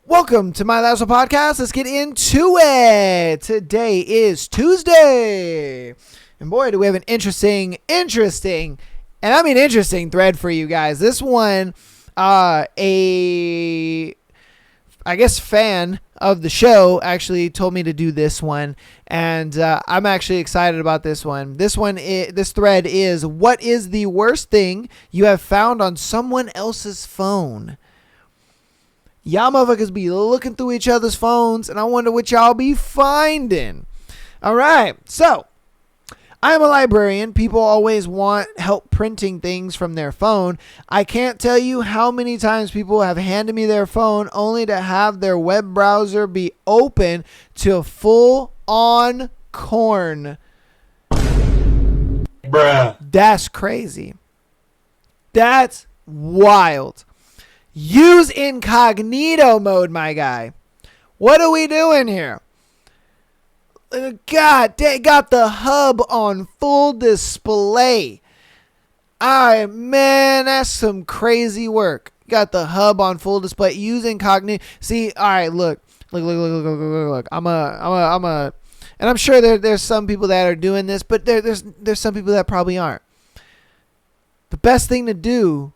Welcome to my Lasso podcast. Let's get into it. Today is Tuesday. And boy, do we have an interesting thread for you guys. This one, fan of the show actually told me to do this one, and I'm actually excited about this one. This thread is, what is the worst thing you have found on someone else's phone? Y'all motherfuckers be looking through each other's phones, and I wonder what y'all be finding. All right, so I am a librarian. People always want help printing things from their phone. I can't tell you how many times people have handed me their phone only to have their web browser be open to full-on corn. Bruh. That's crazy. That's wild. Use incognito mode, my guy. What are we doing here? God, they got the hub on full display. Man, that's some crazy work. Got the hub on full display. Use incognito. See, all right, look. And I'm sure there's some people that are doing this, but there's some people that probably aren't. The best thing to do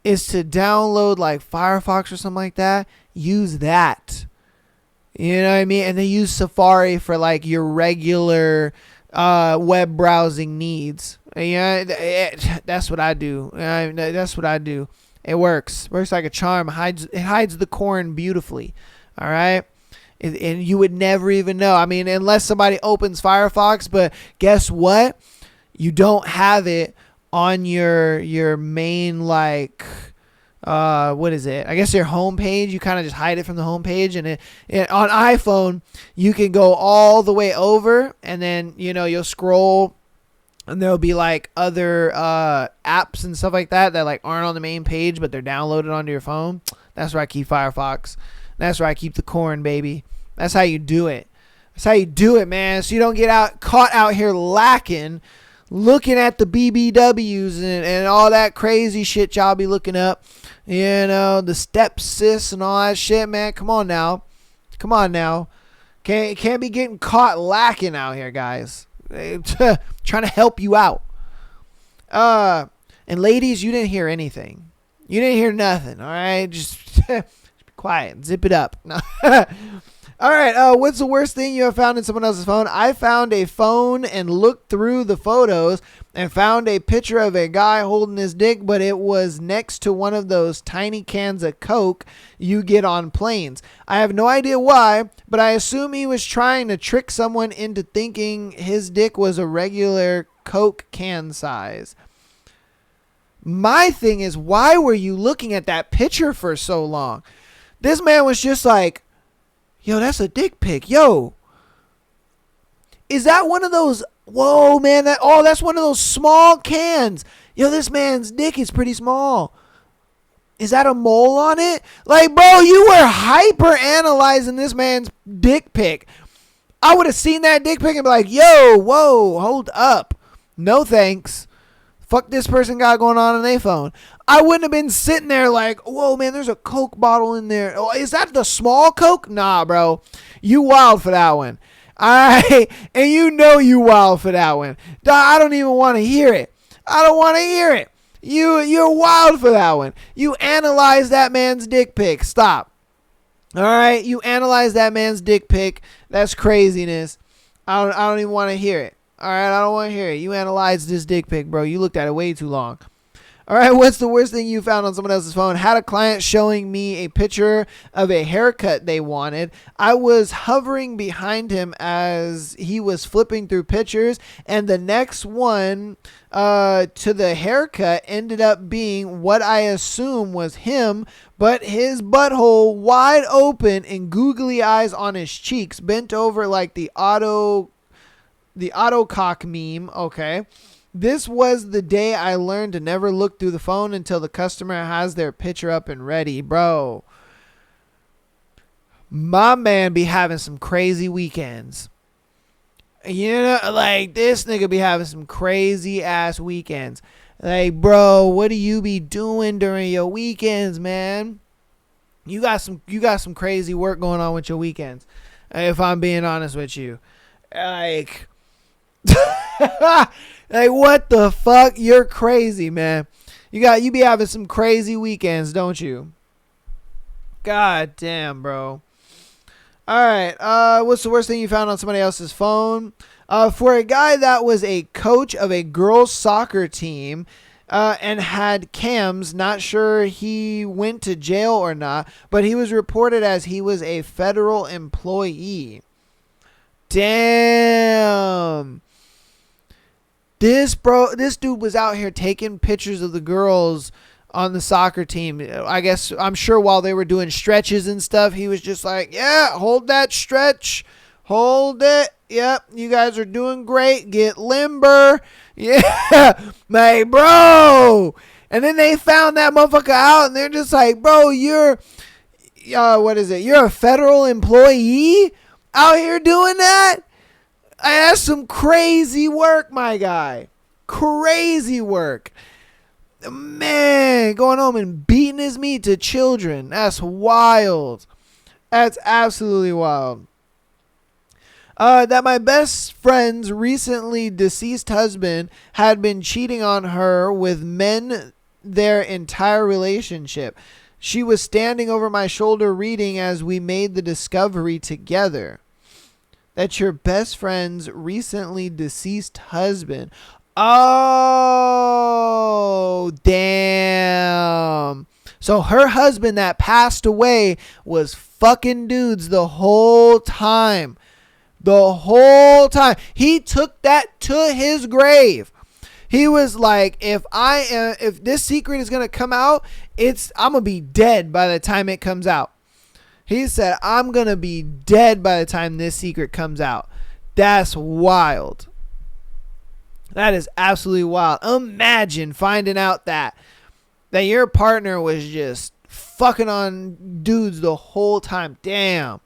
is to download like Firefox or something like that. Use that. You know what I mean? And then use Safari for like your regular web browsing needs. Yeah, that's what I do. That's what I do. It works. Works like a charm. It hides the corn beautifully. All right? And you would never even know. I mean, unless somebody opens Firefox, but guess what? You don't have it on your main, like, what is it? I guess your home page. You kind of just hide it from the home page, and it on iPhone you can go all the way over, and then you'll scroll, and there'll be like other apps and stuff like that like aren't on the main page, but they're downloaded onto your phone. That's where I keep Firefox. That's where I keep the corn, baby. That's how you do it. That's how you do it, man. So you don't get caught out here lacking, looking at the BBWs and all that crazy shit y'all be looking up. The step sis and all that shit, man. Come on now. Can't be getting caught lacking out here, guys. Trying to help you out. And ladies, you didn't hear anything. You didn't hear nothing, all right? Just be quiet. Zip it up. All right, what's the worst thing you have found in someone else's phone? I found a phone and looked through the photos and found a picture of a guy holding his dick, but it was next to one of those tiny cans of Coke you get on planes. I have no idea why, but I assume he was trying to trick someone into thinking his dick was a regular Coke can size. My thing is, why were you looking at that picture for so long? This man was just like, yo, that's a dick pic. Yo, is that one of those? Whoa, man. That's one of those small cans. Yo, this man's dick is pretty small. Is that a mole on it? Like, bro, you were hyper analyzing this man's dick pic. I would have seen that dick pic and be like, yo, whoa, hold up. No thanks. Fuck this person got going on their phone. I wouldn't have been sitting there like, whoa, man, there's a Coke bottle in there. Oh, is that the small Coke? Nah, bro. You wild for that one. All right? And you wild for that one. I don't even want to hear it. I don't want to hear it. You're wild for that one. You analyze that man's dick pic. Stop. All right? You analyze that man's dick pic. That's craziness. I don't even want to hear it. All right? I don't want to hear it. You analyzed this dick pic, bro. You looked at it way too long. All right, what's the worst thing you found on someone else's phone? Had a client showing me a picture of a haircut they wanted. I was hovering behind him as he was flipping through pictures, and the next one to the haircut ended up being what I assume was him, but his butthole wide open and googly eyes on his cheeks, bent over like the auto cock meme. Okay. This was the day I learned to never look through the phone until the customer has their picture up and ready. Bro, my man be having some crazy weekends. Like this nigga be having some crazy ass weekends. Like, bro, what do you be doing during your weekends, man? You got some crazy work going on with your weekends. If I'm being honest with you. Like like what the fuck? You're crazy, man. You be having some crazy weekends, don't you? God damn, bro. All right. What's the worst thing you found on somebody else's phone? For a guy that was a coach of a girls' soccer team and had cams, not sure he went to jail or not, but he was reported as he was a federal employee. Damn. This dude was out here taking pictures of the girls on the soccer team. I'm sure while they were doing stretches and stuff, he was just like, yeah, hold that stretch. Hold it. Yep, you guys are doing great. Get limber. Yeah, my bro. And then they found that motherfucker out, and they're just like, bro, you're a federal employee out here doing that? That's some crazy work, my guy. Crazy work. Man, going home and beating his meat to children. That's wild. That's absolutely wild. That my best friend's recently deceased husband had been cheating on her with men their entire relationship. She was standing over my shoulder reading as we made the discovery together. That's your best friend's recently deceased husband. Oh, damn. So her husband that passed away was fucking dudes the whole time. The whole time. He took that to his grave. He was like, if this secret is going to come out, I'm going to be dead by the time it comes out. He said, I'm going to be dead by the time this secret comes out. That's wild. That is absolutely wild. Imagine finding out that your partner was just fucking on dudes the whole time. Damn.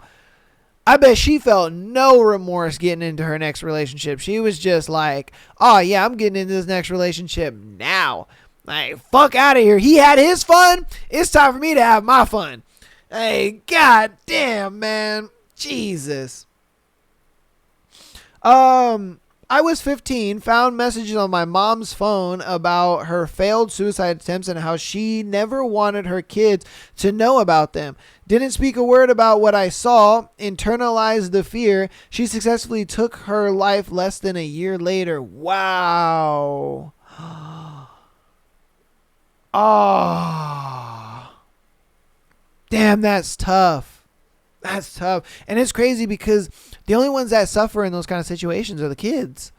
I bet she felt no remorse getting into her next relationship. She was just like, oh yeah, I'm getting into this next relationship now. Like, fuck out of here. He had his fun. It's time for me to have my fun. Hey, god damn, man. Jesus. I was 15, found messages on my mom's phone about her failed suicide attempts and how she never wanted her kids to know about them. Didn't speak a word about what I saw, internalized the fear. She successfully took her life less than a year later. Wow. Oh. Damn, that's tough. That's tough. And it's crazy because the only ones that suffer in those kind of situations are the kids.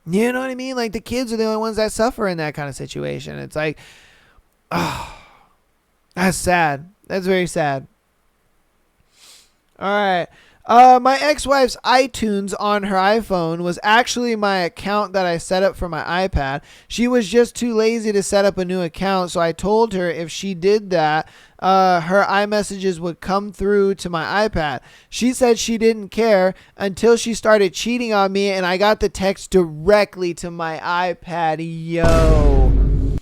You know what I mean? Like, the kids are the only ones that suffer in that kind of situation. It's like, oh, that's sad. That's very sad. All right. My ex-wife's iTunes on her iPhone was actually my account that I set up for my iPad. She was just too lazy to set up a new account, so I told her if she did that, her iMessages would come through to my iPad. She said she didn't care until she started cheating on me, and I got the text directly to my iPad. Yo.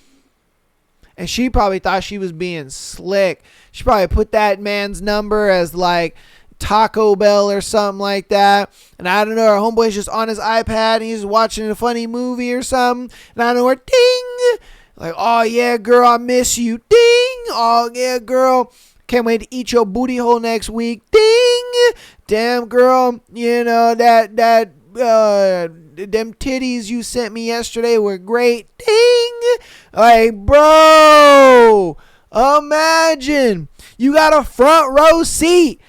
And she probably thought she was being slick. She probably put that man's number as like Taco Bell or something like that. And I don't know, our homeboy's just on his iPad and he's watching a funny movie or something. And I know her, ding! Like, oh yeah, girl, I miss you. Ding! Oh yeah, girl, can't wait to eat your booty hole next week. Ding! Damn, girl, you know, them titties you sent me yesterday were great. Ding! Like, bro, imagine you got a front row seat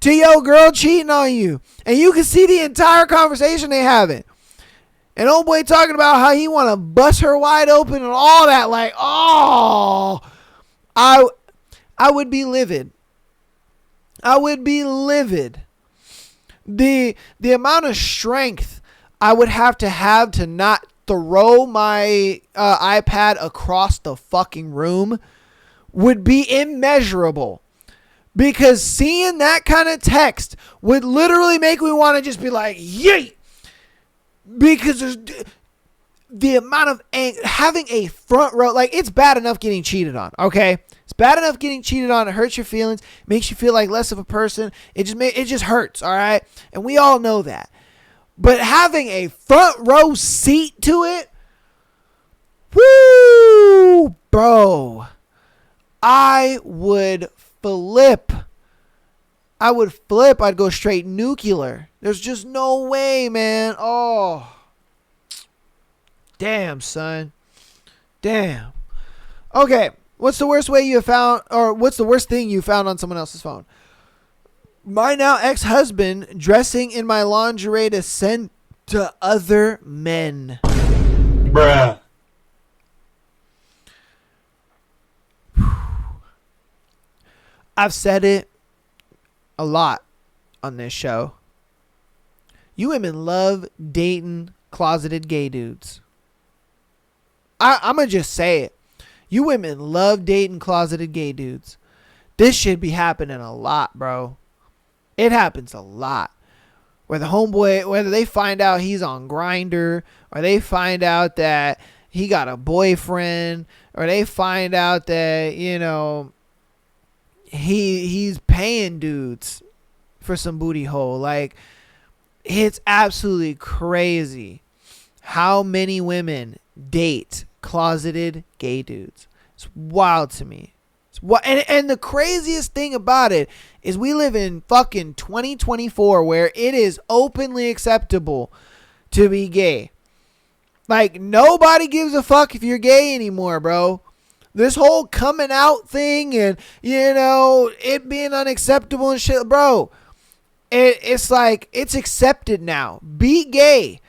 to your girl cheating on you, and you can see the entire conversation they having. And old boy talking about how he want to bust her wide open and all that. Like, oh, I would be livid. I would be livid. The amount of strength I would have to not throw my iPad across the fucking room would be immeasurable. Because seeing that kind of text would literally make me want to just be like, yay! Because the amount of having a front row, like, it's bad enough getting cheated on, okay? It's bad enough getting cheated on. It hurts your feelings, makes you feel like less of a person. It just hurts, all right? And we all know that. But having a front row seat to it, woo, bro, I would flip. I'd go straight nuclear. There's just no way, man. Oh, damn, son. Damn. Okay, what's the worst way you have found, or what's the worst thing you found on someone else's phone? My now ex-husband dressing in my lingerie to send to other men. Bruh. I've said it a lot on this show. You women love dating closeted gay dudes. I'm going to just say it. You women love dating closeted gay dudes. This should be happening a lot, bro. It happens a lot. Where the homeboy, whether they find out he's on Grindr, or they find out that he got a boyfriend, or they find out that, you know, he's paying dudes for some booty hole. Like, it's absolutely crazy how many women date closeted gay dudes. It's wild to me. And the craziest thing about it is we live in fucking 2024 where it is openly acceptable to be gay. Like, nobody gives a fuck if you're gay anymore, bro. This whole coming out thing and, you know, it being unacceptable and shit, bro. It's like, it's accepted now. Be gay.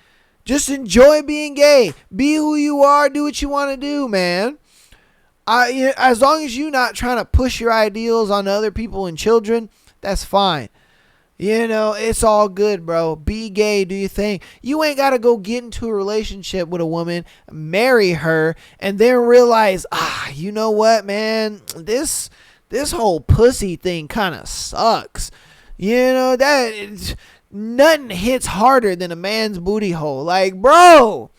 Just enjoy being gay. Be who you are. Do what you want to do, man. As long as you're not trying to push your ideals on other people and children, that's fine. You know, it's all good, bro. Be gay, do your thing. You ain't got to go get into a relationship with a woman, marry her, and then realize, you know what, man? This whole pussy thing kind of sucks. You know, nothing hits harder than a man's booty hole. Like, bro.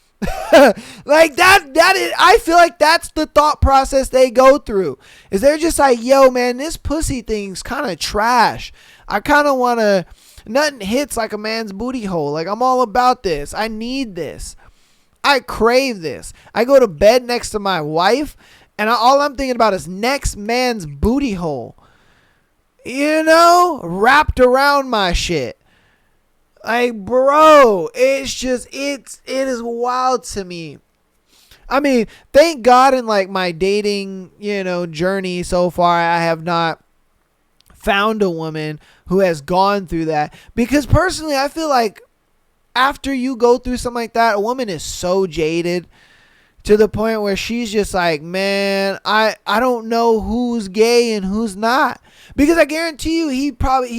Like that is, I feel like that's the thought process they go through. Is they're just like, yo, man, this pussy thing's kind of trash. I kind of want to, nothing hits like a man's booty hole. Like, I'm all about this. I need this. I crave this. I go to bed next to my wife and all I'm thinking about is next man's booty hole. You know, wrapped around my shit. Like, bro, it's just, it is wild to me. I mean, thank God in like my dating, you know, journey so far, I have not found a woman who has gone through that. Because personally, I feel like after you go through something like that, a woman is so jaded to the point where she's just like, man, I don't know who's gay and who's not. Because I guarantee you, he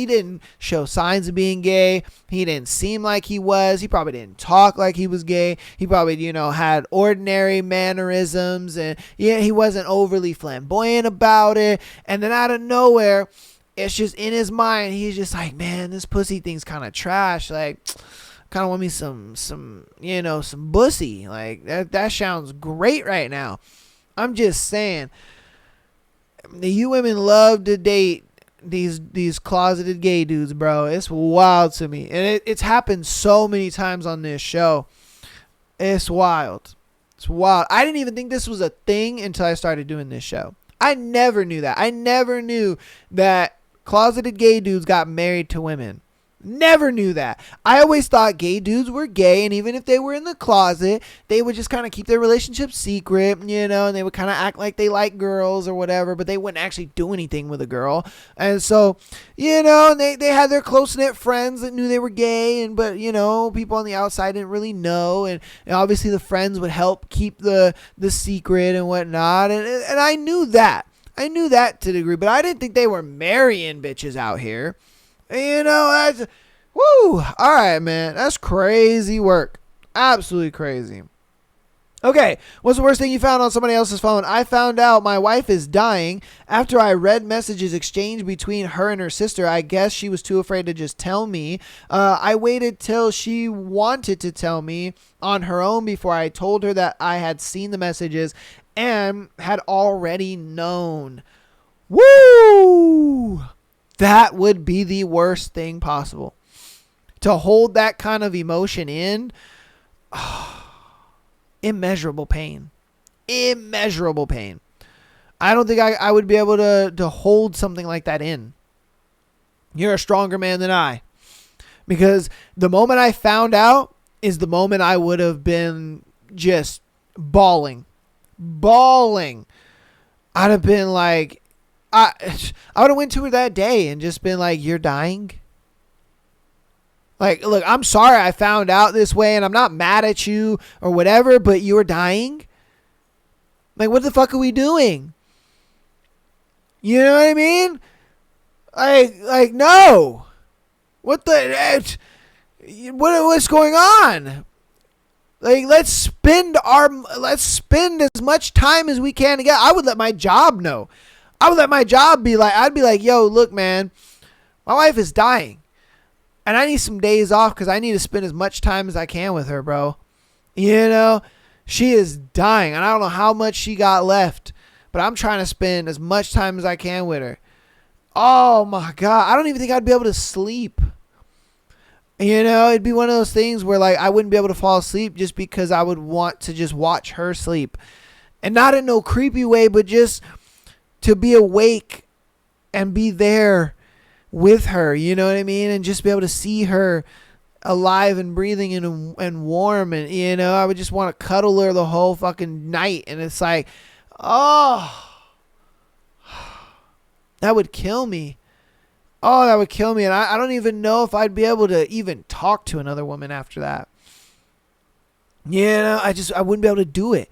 didn't show signs of being gay. He didn't seem like he was. He probably didn't talk like he was gay. He probably, you know, had ordinary mannerisms. And yeah, he wasn't overly flamboyant about it. And then out of nowhere, it's just in his mind, he's just like, man, this pussy thing's kind of trash. Like, kind of want me some, you know, some bussy. Like, that sounds great right now. I'm just saying, you women love to date these closeted gay dudes, bro. It's wild to me. And it's happened so many times on this show. It's wild. It's wild. I didn't even think this was a thing until I started doing this show. I never knew that. I never knew that closeted gay dudes got married to women. Never knew that. I always thought gay dudes were gay, and even if they were in the closet, they would just kind of keep their relationship secret, you know, and they would kind of act like they like girls or whatever, but they wouldn't actually do anything with a girl. And so, you know, and they had their close-knit friends that knew they were gay, but, you know, people on the outside didn't really know, and obviously the friends would help keep the secret and whatnot, and I knew that. I knew that to a degree, but I didn't think they were marrying bitches out here. You know, that's, woo, all right, man, that's crazy work. Absolutely crazy. Okay, what's the worst thing you found on somebody else's phone? I found out my wife is dying after I read messages exchanged between her and her sister. I guess she was too afraid to just tell me. I waited till she wanted to tell me on her own before I told her that I had seen the messages and had already known. Woo! That would be the worst thing possible. To hold that kind of emotion in. Immeasurable pain. Immeasurable pain. I don't think I would be able to hold something like that in. You're a stronger man than I. Because the moment I found out is the moment I would have been just bawling. Bawling. I'd have been like, I would have went to her that day and just been like, you're dying? Like, look, I'm sorry I found out this way and I'm not mad at you or whatever, but you were dying? Like, what the fuck are we doing? You know what I mean? Like no. What's going on? Like, let's spend as much time as we can together. I would let my job know. I would let my job be like, I'd be like, yo, look, man, my wife is dying. And I need some days off because I need to spend as much time as I can with her, bro. You know, she is dying. And I don't know how much she got left. But I'm trying to spend as much time as I can with her. Oh, my God. I don't even think I'd be able to sleep. You know, it'd be one of those things where, like, I wouldn't be able to fall asleep just because I would want to just watch her sleep. And not in no creepy way, but just to be awake and be there with her, you know what I mean? And just be able to see her alive and breathing and warm. And, you know, I would just want to cuddle her the whole fucking night. And it's like, oh, that would kill me. Oh, that would kill me. And I don't even know if I'd be able to even talk to another woman after that. You know, I wouldn't be able to do it.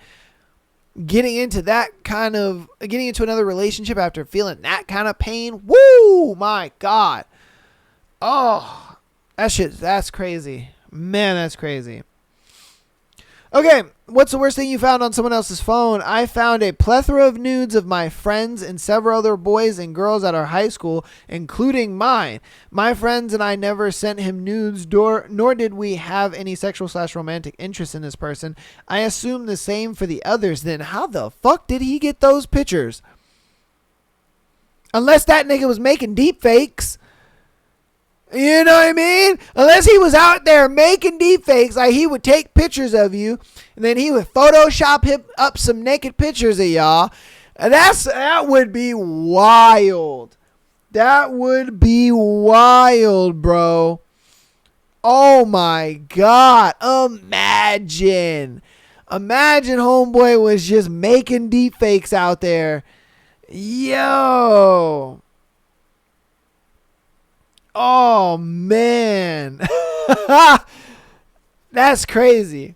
Getting into another relationship after feeling that kind of pain. Woo, my God. Oh, that's crazy. Man, that's crazy. Okay, what's the worst thing you found on someone else's phone? I found a plethora of nudes of my friends and several other boys and girls at our high school, including mine. My friends and I never sent him nudes, nor did we have any sexual/romantic interest in this person. I assume the same for the others. Then how the fuck did he get those pictures? Unless that nigga was making deep fakes. You know what I mean? Unless he was out there making deep fakes, like he would take pictures of you, and then he would Photoshop up some naked pictures of y'all. And that would be wild. That would be wild, bro. Oh my God. Imagine homeboy was just making deep fakes out there. Yo. Oh, man. That's crazy.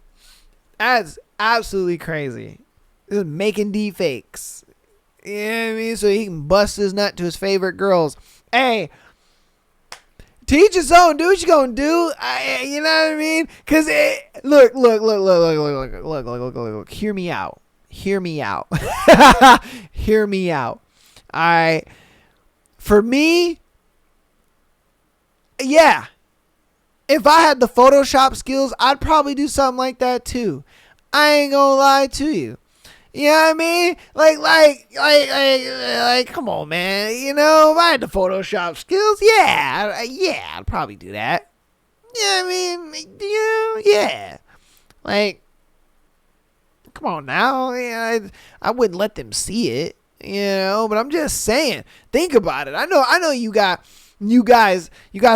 That's absolutely crazy. Just making deep fakes. You know what I mean? So he can bust his nut to his favorite girls. Hey, teach his own. Do what you gonna do. You know what I mean? Because, look. Hear me out. Hear me out. Hear me out. All right. For me, yeah, if I had the Photoshop skills, I'd probably do something like that too. I ain't gonna lie to you. You know what I mean? Like, come on, man. You know, if I had the Photoshop skills, I'd probably do that. You know what I mean? Yeah. Like, come on now. Yeah, I wouldn't let them see it, you know, but I'm just saying, think about it. I know you got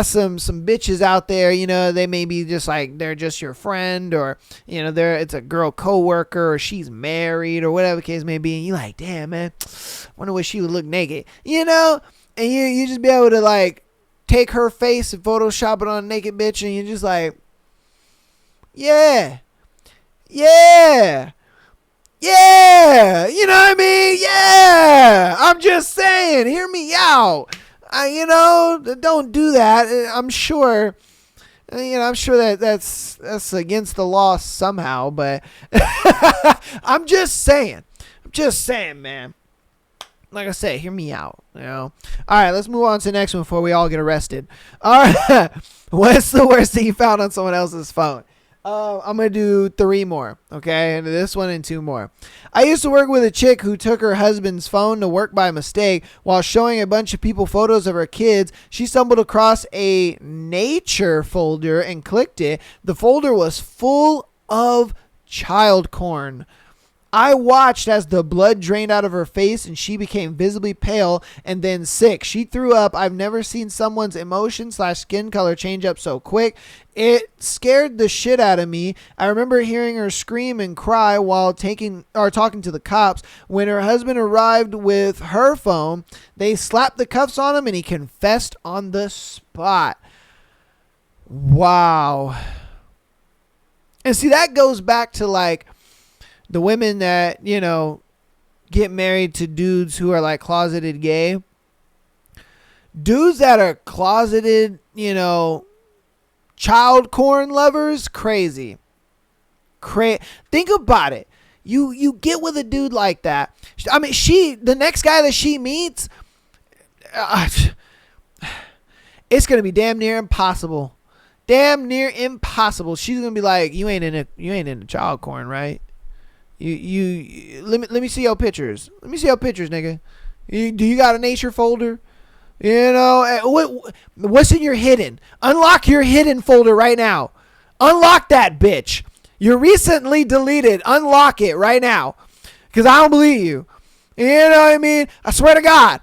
some bitches out there, you know, they may be just like, they're just your friend, or, you know, it's a girl coworker, or she's married, or whatever the case may be, and you're like, damn, man, wonder what she would look naked, you know, and you just be able to, like, take her face and Photoshop it on a naked bitch, and you're just like, yeah, you know what I mean? Yeah, I'm just saying, hear me out. You know, don't do that. I'm sure I'm sure that's against the law somehow, but I'm just saying. Man. Like I say, hear me out. All right, let's move on to the next one before we all get arrested. All right, what's the worst thing you found on someone else's phone? I'm going to do 3 more, okay? And this one and 2 more. I used to work with a chick who took her husband's phone to work by mistake. While showing a bunch of people photos of her kids, she stumbled across a nature folder and clicked it. The folder was full of child porn. I watched as the blood drained out of her face and she became visibly pale and then sick. She threw up. I've never seen someone's emotion/skin color change up so quick. It scared the shit out of me. I remember hearing her scream and cry while talking to the cops. When her husband arrived with her phone, they slapped the cuffs on him and he confessed on the spot. Wow. And see, that goes back to like the women that, get married to dudes who are like closeted gay. Dudes that are closeted, child porn lovers, crazy. Think about it. You get with a dude like that. I mean, the next guy that she meets, it's going to be damn near impossible. Damn near impossible. She's going to be like, you ain't into child porn, right? Let me see your pictures. Let me see your pictures, nigga. Do you got a nature folder? What's in your hidden? Unlock your hidden folder right now. Unlock that bitch. You're recently deleted. Unlock it right now. Because I don't believe you. You know what I mean? I swear to God.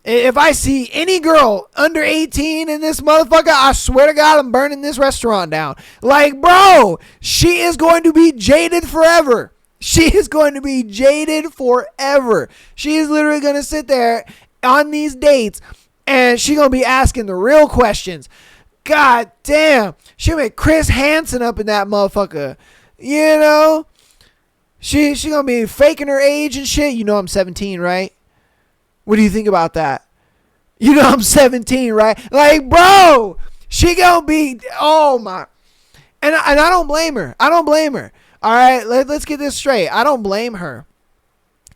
If I see any girl under 18 in this motherfucker, I swear to God, I'm burning this restaurant down. Like, bro, she is going to be jaded forever. She is going to be jaded forever. She is literally going to sit there on these dates and she's going to be asking the real questions. God damn. She'll make Chris Hansen up in that motherfucker. She going to be faking her age and shit. I'm 17, right? What do you think about that? I'm 17, right? Like, bro, she going to be, oh my. And I don't blame her. All right, let's get this straight. I don't blame her.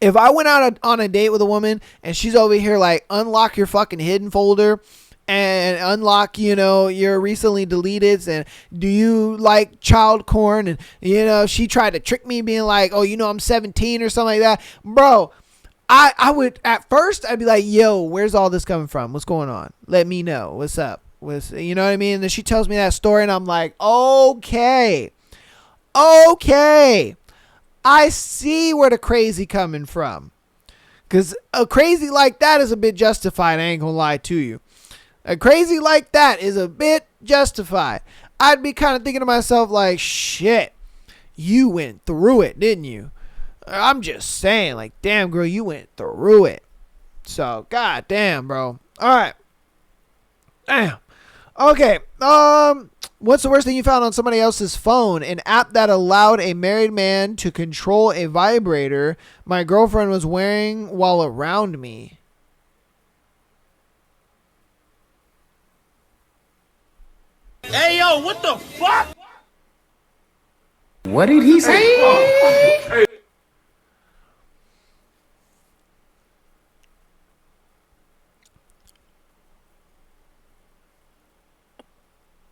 If I went out on a date with a woman and she's over here like, unlock your fucking hidden folder and unlock, your recently deleted, and do you like child porn? And, she tried to trick me being like, oh, I'm 17 or something like that. Bro, I would, at first, I'd be like, yo, where's all this coming from? What's going on? Let me know. What's up? You know what I mean? And then she tells me that story and I'm like, okay, I see where the crazy coming from. Because a crazy like that is a bit justified. I ain't gonna lie to you. A crazy like that is a bit justified. I'd be kind of thinking to myself like, shit, you went through it, didn't you? I'm just saying, like, damn, girl, you went through it. So, god damn, bro. All right. Damn. Okay. What's the worst thing you found on somebody else's phone? An app that allowed a married man to control a vibrator my girlfriend was wearing while around me. Hey, yo, what the fuck? What did he say?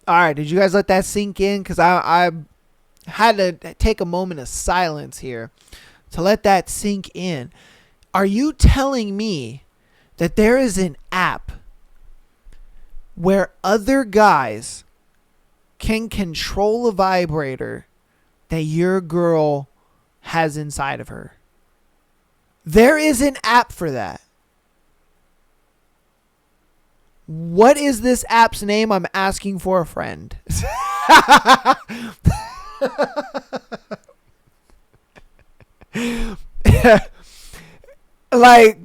All right, did you guys let that sink in? Because I had to take a moment of silence here to let that sink in. Are you telling me that there is an app where other guys can control a vibrator that your girl has inside of her? There is an app for that. What is this app's name? I'm asking for a friend. Like,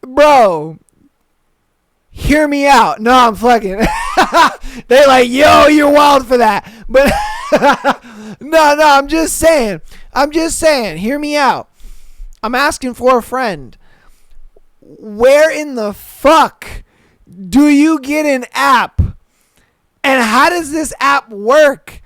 bro, hear me out. No, I'm fucking. They're like, yo, you're wild for that. But no, I'm just saying. Hear me out. I'm asking for a friend. Where in the fuck do you get an app And how does this app work?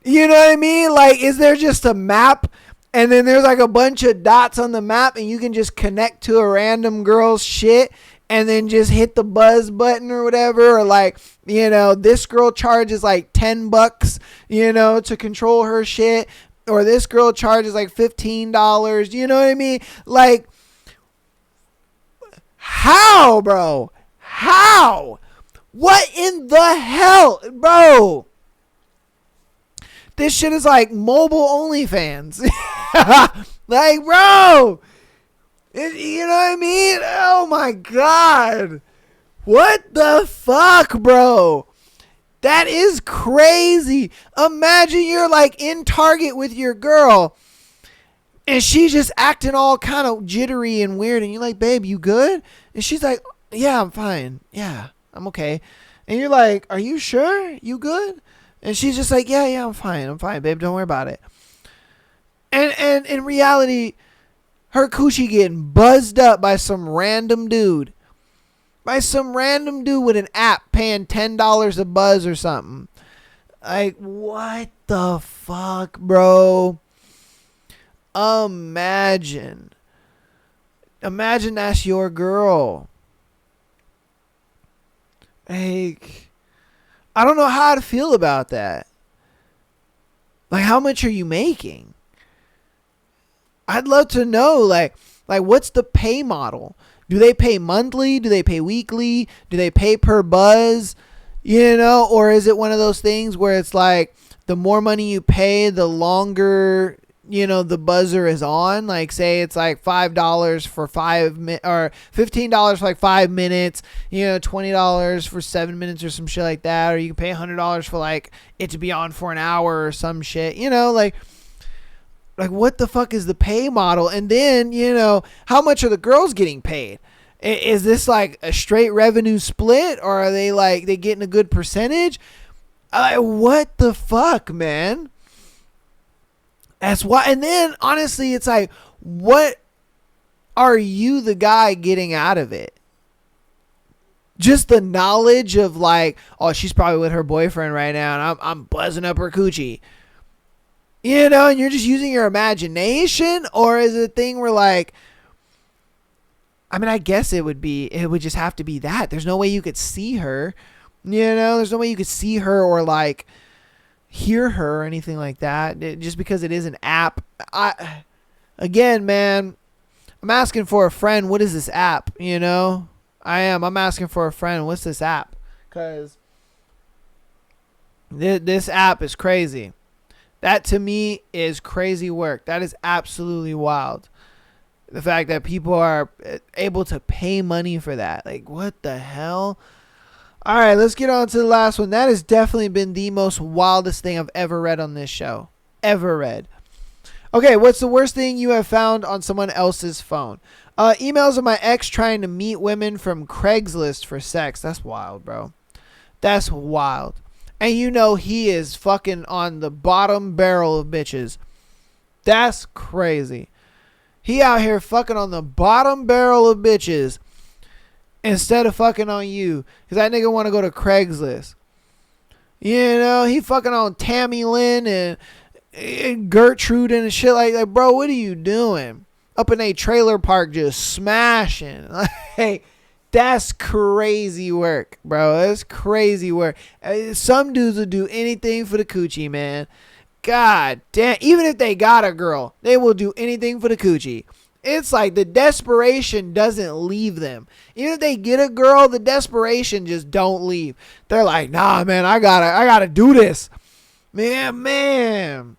You know what I mean? Like, is there just a map and then there's like a bunch of dots on the map and you can just connect to a random girl's shit and then just hit the buzz button or whatever? Or like, you know, this girl charges like $10, you know, to control her shit. Or this girl charges like $15. You know what I mean? Like, how, bro? How? What in the hell, bro? This shit is like mobile OnlyFans. Like, bro. You know what I mean? Oh my God. What the fuck, bro? That is crazy. Imagine you're like in Target with your girl and she's just acting all kind of jittery and weird. And you're like, babe, you good? And she's like, yeah, I'm fine. Yeah, I'm okay. And you're like, are you sure? You good? And she's just like, yeah, I'm fine. I'm fine, babe. Don't worry about it. And in reality, her coochie getting buzzed up by some random dude. By some random dude with an app paying $10 a buzz or something. Like, what the fuck, bro? Imagine that's your girl. Like, I don't know how to feel about that. Like, how much are you making? I'd love to know, like what's the pay model? Do they pay monthly? Do they pay weekly? Do they pay per buzz? You know, or is it one of those things where it's like the more money you pay, the longer, you know, the buzzer is on? Like, say it's like $5 for 5 minutes or $15 for like 5 minutes, you know, $20 for 7 minutes or some shit like that. Or you can pay $100 for like it to be on for an hour or some shit, you know, like what the fuck is the pay model? And then, you know, how much are the girls getting paid? Is this like a straight revenue split, or are they like they getting a good percentage? What the fuck, man? That's why. And then honestly, it's like, what are you, the guy, getting out of it? Just the knowledge of like, oh, she's probably with her boyfriend right now, and I'm buzzing up her coochie. You know, and you're just using your imagination? Or is it a thing where like, I mean, I guess it would just have to be that. There's no way you could see her. You know, there's no way you could see her or like hear her or anything like that. Just because it is an app. Again, man, I'm asking for a friend. What is this app? You know, I'm asking for a friend. What's this app? Because this app is crazy. That to me is crazy work. That is absolutely wild. The fact that people are able to pay money for that. Like, what the hell? All right, let's get on to the last one. That has definitely been the most wildest thing I've ever read on this show. Ever read. Okay, what's the worst thing you have found on someone else's phone? Emails of my ex trying to meet women from Craigslist for sex. That's wild, bro. That's wild. And you know he is fucking on the bottom barrel of bitches. That's crazy. He out here fucking on the bottom barrel of bitches instead of fucking on you. Because that nigga want to go to Craigslist. You know, he fucking on Tammy Lynn and Gertrude and shit like that. Bro, what are you doing? Up in a trailer park just smashing. Like, that's crazy work, bro. That's crazy work. Some dudes will do anything for the coochie, man. God damn. Even if they got a girl, they will do anything for the coochie. It's like the desperation doesn't leave them. Even if they get a girl, the desperation just don't leave. They're like, nah, man, I gotta do this. Man.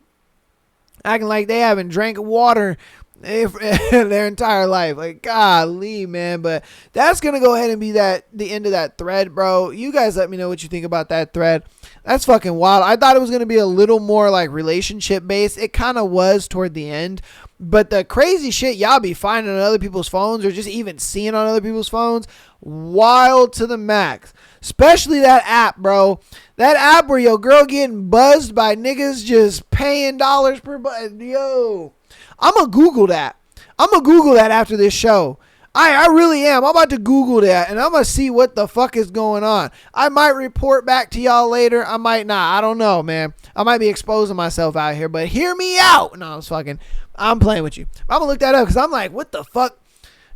Acting like they haven't drank water their entire life. Like, golly, man. But that's gonna go ahead and be the end of that thread, bro. You guys let me know what you think about that thread. That's fucking wild. I thought it was gonna be a little more like relationship based. It kind of was toward the end, but the crazy shit y'all be finding on other people's phones or just even seeing on other people's phones, wild to the max. Especially that app, bro. That app where your girl getting buzzed by niggas just paying dollars per buzz. Yo, I'm going to Google that. I'm going to Google that after this show. I really am. I'm about to Google that, and I'm going to see what the fuck is going on. I might report back to y'all later. I might not. I don't know, man. I might be exposing myself out here, but hear me out. No, I'm playing with you. I'm going to look that up because I'm like, what the fuck?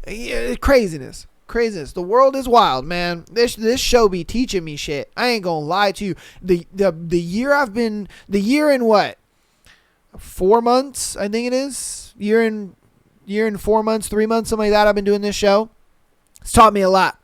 Yeah, craziness. The world is wild, man. This show be teaching me shit. I ain't going to lie to you. The year in what? 4 months, I think it is. Year in 4 months, 3 months, something like that. I've been doing this show. It's taught me a lot.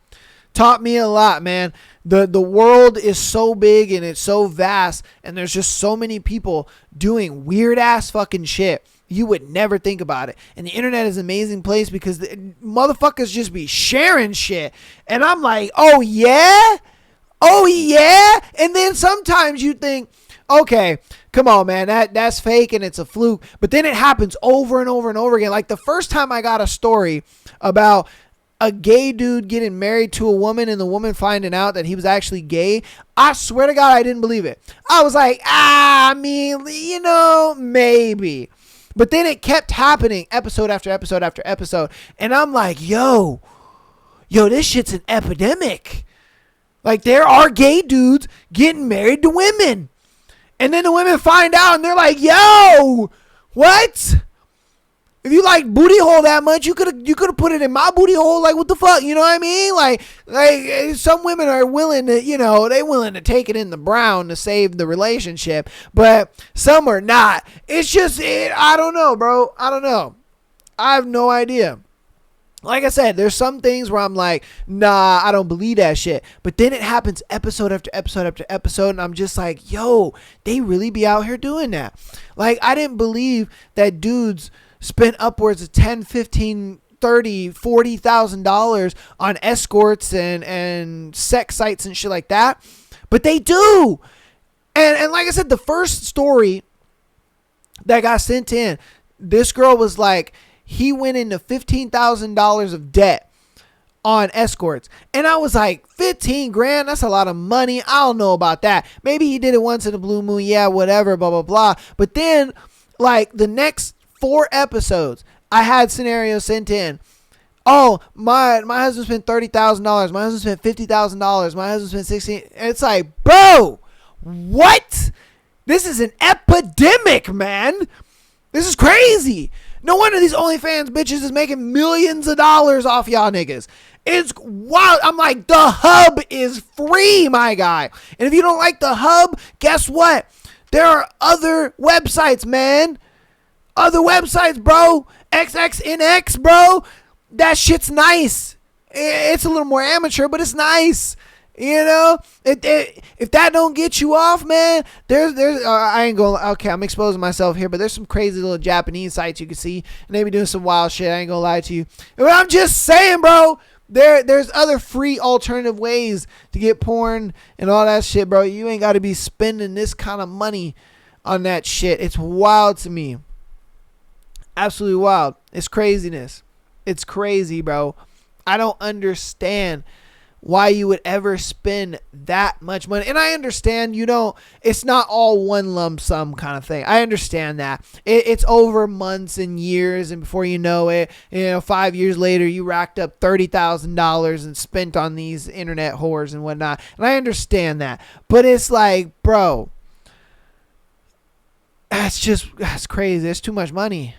Man. The world is so big and it's so vast, and there's just so many people doing weird ass fucking shit. You would never think about it. And the internet is an amazing place because the motherfuckers just be sharing shit. And I'm like, oh yeah? And then sometimes you think, okay, come on, man, that's fake and it's a fluke. But then it happens over and over and over again. Like the first time I got a story about a gay dude getting married to a woman and the woman finding out that he was actually gay, I swear to God, I didn't believe it. I was like, I mean, maybe. But then it kept happening episode after episode after episode. And I'm like, yo, this shit's an epidemic. Like there are gay dudes getting married to women. And then the women find out and they're like, yo, what? If you like booty hole that much, you could have put it in my booty hole. Like, what the fuck? You know what I mean? Like some women are willing to, they willing to take it in the brown to save the relationship, but some are not. It's just, I don't know, bro. I don't know. I have no idea. Like I said, there's some things where I'm like, nah, I don't believe that shit. But then it happens episode after episode after episode, and I'm just like, yo, they really be out here doing that. Like, I didn't believe that dudes spent upwards of $10, $15, $30, $40,000 on escorts and sex sites and shit like that. But they do. And like I said, the first story that got sent in, this girl was like, he went into $15,000 of debt on escorts. And I was like, 15 grand? That's a lot of money. I don't know about that. Maybe he did it once in a blue moon. Yeah, whatever, blah, blah, blah. But then, like, the next 4 episodes, I had scenarios sent in. Oh, my husband spent $30,000. My husband spent $50,000. My husband spent $16,000. It's like, bro, what? This is an epidemic, man. This is crazy. No wonder these OnlyFans bitches is making millions of dollars off y'all niggas. It's wild. I'm like, the hub is free, my guy. And if you don't like the hub, guess what? There are other websites, man. Other websites, bro. XXNX, bro. That shit's nice. It's a little more amateur, but it's nice. If that don't get you off, man, there's I ain't gonna, okay, I'm exposing myself here, but there's some crazy little Japanese sites you can see, and they be doing some wild shit. I ain't gonna lie to you. But I'm just saying, bro, there's other free alternative ways to get porn and all that shit, bro. You ain't got to be spending this kind of money on that shit. It's wild to me. Absolutely wild. It's craziness. It's crazy, bro. I don't understand why you would ever spend that much money. And I understand it's not all one lump sum kind of thing. I understand that. It's over months and years, and before you know it, 5 years later, you racked up $30,000 and spent on these internet whores and whatnot. And I understand that. But it's like, bro, that's crazy. It's too much money.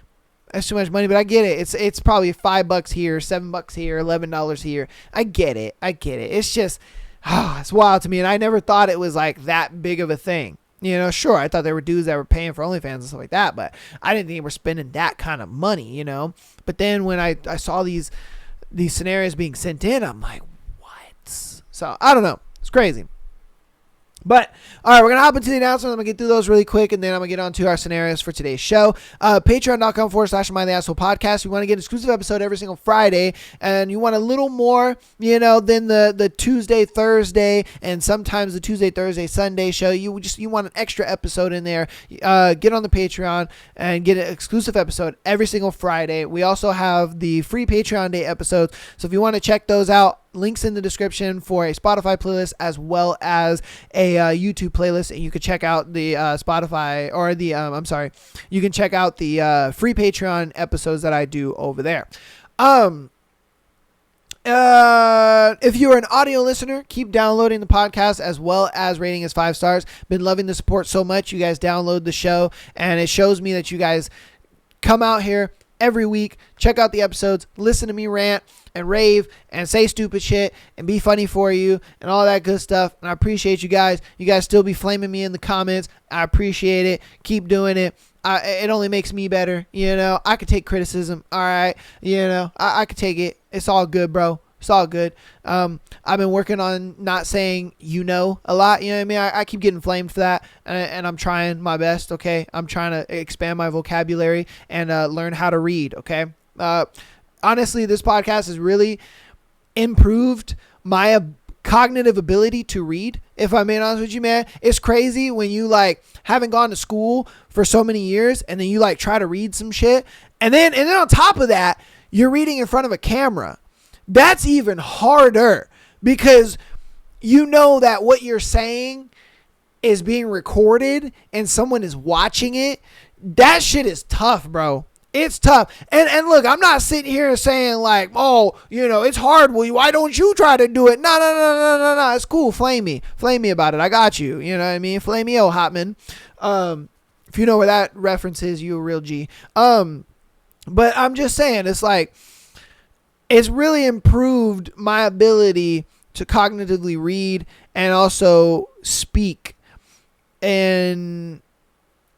That's too much money, but I get it. It's probably $5 here, $7 here, $11 here. I get it. It's just, it's wild to me, and I never thought it was like that big of a thing. Sure, I thought there were dudes that were paying for OnlyFans and stuff like that, but I didn't think they were spending that kind of money. But then when I saw these scenarios being sent in, I'm like, what? So I don't know. It's crazy. But, all right, we're going to hop into the announcements. I'm going to get through those really quick, and then I'm going to get on to our scenarios for today's show. Patreon.com/MindTheAsshole Podcast. We want to get an exclusive episode every single Friday, and you want a little more, than the Tuesday, Thursday, and sometimes the Tuesday, Thursday, Sunday show. You want an extra episode in there. Get on the Patreon and get an exclusive episode every single Friday. We also have the free Patreon Day episodes, so if you want to check those out, links in the description for a Spotify playlist as well as a YouTube playlist, and you can check out the Spotify or the you can check out the free Patreon episodes that I do over there. If you're an audio listener, keep downloading the podcast as well as rating us 5 stars. Been loving the support so much. You guys download the show, and it shows me that you guys come out here every week, check out the episodes, listen to me rant and rave and say stupid shit and be funny for you and all that good stuff. And I appreciate you guys. You guys still be flaming me in the comments. I appreciate it. Keep doing it. It only makes me better. I could take criticism. All right. I could take it. It's all good, bro. It's all good. I've been working on not saying a lot. You know what I mean? I keep getting flamed for that, and I'm trying my best, okay? I'm trying to expand my vocabulary and learn how to read, okay? Honestly, this podcast has really improved my cognitive ability to read, if I'm being honest with you, man. It's crazy when you, haven't gone to school for so many years, and then you, try to read some shit, and then on top of that, you're reading in front of a camera. That's even harder because you know that what you're saying is being recorded and someone is watching it. That shit is tough, bro. It's tough. And look, I'm not sitting here saying it's hard. Well, why don't you try to do it? No. It's cool. Flame me about it. I got you. You know what I mean? Flame me, oh Hotman. If you know where that reference is, you a real G. But I'm just saying, it's really improved my ability to cognitively read and also speak. And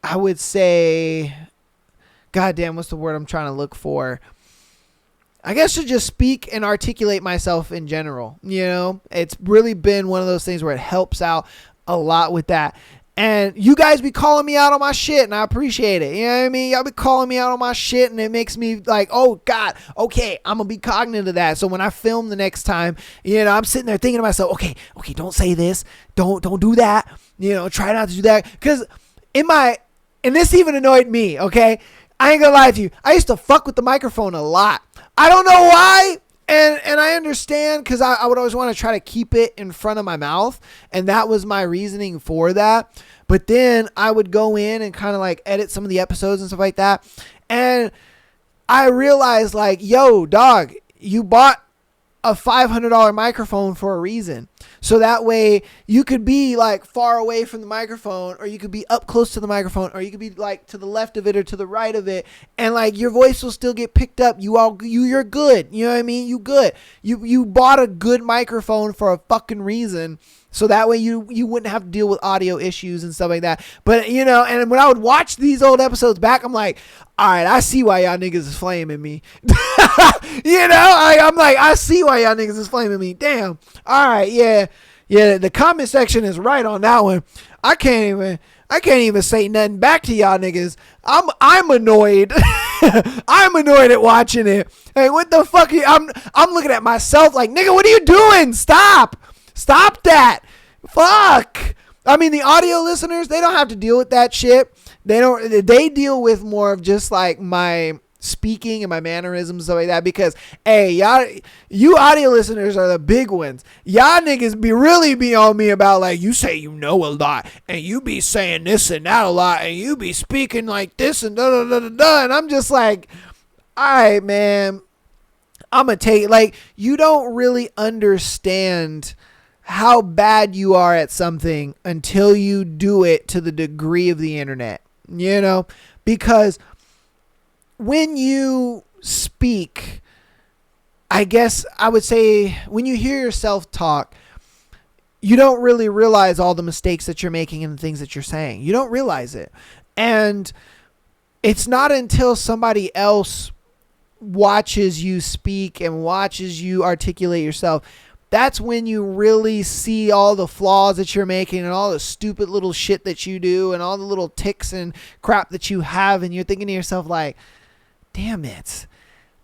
I would say, goddamn, what's the word I'm trying to look for? I guess to just speak and articulate myself in general. It's really been one of those things where it helps out a lot with that. And you guys be calling me out on my shit, and I appreciate it. You know what I mean? Y'all be calling me out on my shit, and it makes me like, oh, God, okay, I'm going to be cognizant of that. So when I film the next time, I'm sitting there thinking to myself, okay, don't say this. Don't do that. Try not to do that. Because and this even annoyed me, okay? I ain't going to lie to you. I used to fuck with the microphone a lot. I don't know why. And I understand because I would always want to try to keep it in front of my mouth. And that was my reasoning for that. But then I would go in and kind of edit some of the episodes and stuff like that. And I realized yo, dog, you bought a $500 microphone for a reason. So that way you could be far away from the microphone, or you could be up close to the microphone, or you could be to the left of it or to the right of it. And your voice will still get picked up. You're good. You know what I mean? You good. You bought a good microphone for a fucking reason. So that way you wouldn't have to deal with audio issues and stuff like that. But, and when I would watch these old episodes back, I'm like, all right, I see why y'all niggas is flaming me. I'm like, I see why y'all niggas is flaming me. Damn. All right, yeah. Yeah, the comment section is right on that one. I can't even say nothing back to y'all niggas. I'm annoyed. I'm annoyed at watching it. Hey, what the fuck? I'm looking at myself like, nigga, what are you doing? Stop that. Fuck. I mean, the audio listeners, they don't have to deal with that shit. They deal with more of just my speaking and my mannerisms, stuff like that, because hey, y'all, you audio listeners are the big ones. Y'all niggas really be on me about you say a lot, and you be saying this and that a lot, and you be speaking like this and da da da da da, and I'm just like, all right, man, I'm gonna take you don't really understand how bad you are at something until you do it to the degree of the internet, because when you speak, I guess I would say when you hear yourself talk, you don't really realize all the mistakes that you're making and the things that you're saying. You don't realize it. And it's not until somebody else watches you speak and watches you articulate yourself, that's when you really see all the flaws that you're making and all the stupid little shit that you do and all the little ticks and crap that you have. And you're thinking to yourself damn it,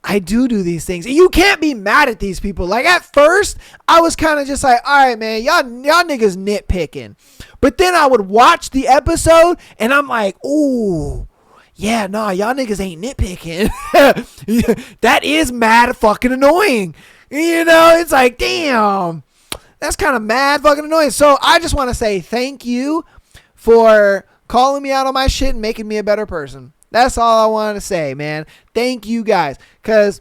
I do these things. And you can't be mad at these people. At first, I was kind of just all right, man, y'all niggas nitpicking. But then I would watch the episode and I'm like, ooh, yeah, nah, y'all niggas ain't nitpicking. That is mad fucking annoying. It's damn, that's kind of mad fucking annoying. So I just want to say thank you for calling me out on my shit and making me a better person. That's all I want to say, man. Thank you guys. Because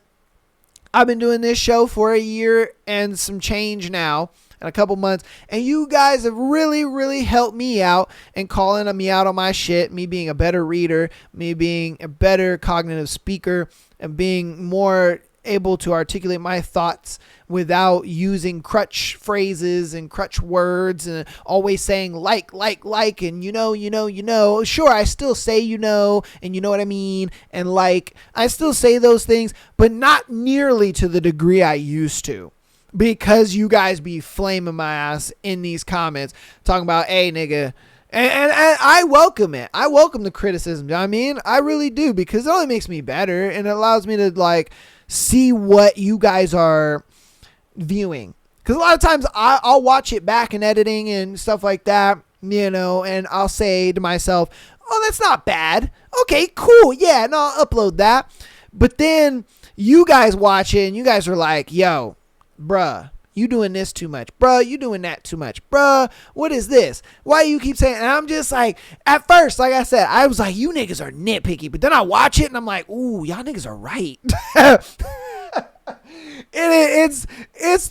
I've been doing this show for a year and some change now, and a couple months, and you guys have really, really helped me out and calling me out on my shit, me being a better reader, me being a better cognitive speaker, and being more able to articulate my thoughts without using crutch phrases and crutch words and always saying like, and you know. Sure, I still say and you know what I mean, and like, I still say those things, but not nearly to the degree I used to. Because you guys be flaming my ass in these comments talking about, hey, nigga. And I welcome it. I welcome the criticism. You know what I mean? I really do, because it only makes me better and it allows me to like see what you guys are viewing. Because a lot of times I'll watch it back in editing and stuff like that, you know, and I'll say to myself, oh, that's not bad. Okay, cool. Yeah, and I'll upload that. But then you guys watch it and you guys are like, yo, bruh, you doing this too much. Bruh, you doing that too much. Bruh, what is this? Why you keep saying? And I'm just like, at first, like I said, I was like, you niggas are nitpicky. But then I watch it and I'm like, ooh, y'all niggas are right. It's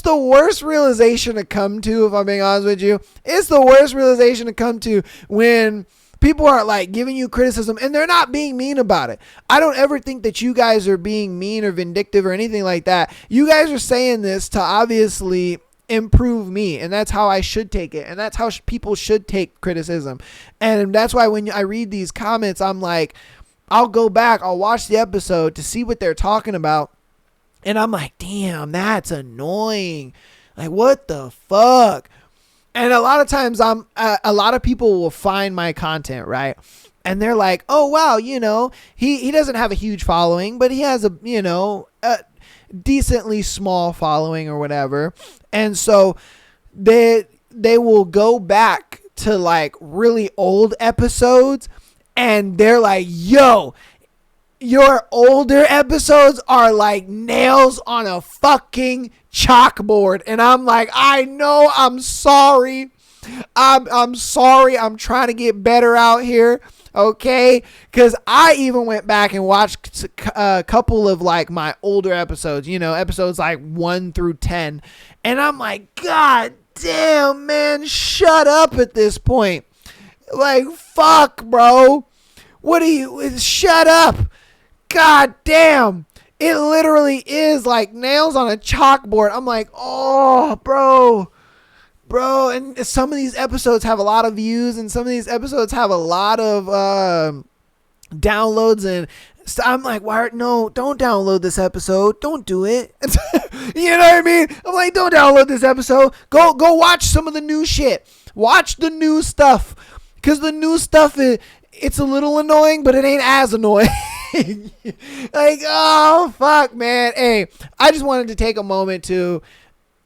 the worst realization to come to, if I'm being honest with you. It's the worst realization to come to when people are like giving you criticism and they're not being mean about it. I don't ever think that you guys are being mean or vindictive or anything like that. You guys are saying this to obviously improve me, and that's how I should take it, and that's how people should take criticism. And that's why when I read these comments, I'm like, I'll go back, I'll watch the episode to see what they're talking about, and I'm like, damn, that's annoying. Like, what the fuck? And a lot of times a lot of people will find my content, right? And they're like, oh, wow, you know, he doesn't have a huge following, but he has a, you know, a decently small following or whatever. And so they will go back to like really old episodes and they're like, yo, your older episodes are like nails on a fucking chalkboard. And I'm like, I know, I'm sorry. I'm sorry. I'm trying to get better out here. Okay. Cause I even went back and watched a couple of like my older episodes, you know, episodes like 1 through 10. And I'm like, God damn, man, shut up at this point. Like, fuck, bro. What are you, shut up. God damn. It literally is like nails on a chalkboard. I'm like, oh, bro. And some of these episodes have a lot of views, and some of these episodes have a lot of downloads. And so I'm like, why? No, don't download this episode. Don't do it. You know what I mean? I'm like, don't download this episode. Go watch some of the new shit. Watch the new stuff, because the new stuff it's a little annoying, but it ain't as annoying. Like, oh, fuck, man. Hey, I just wanted to take a moment to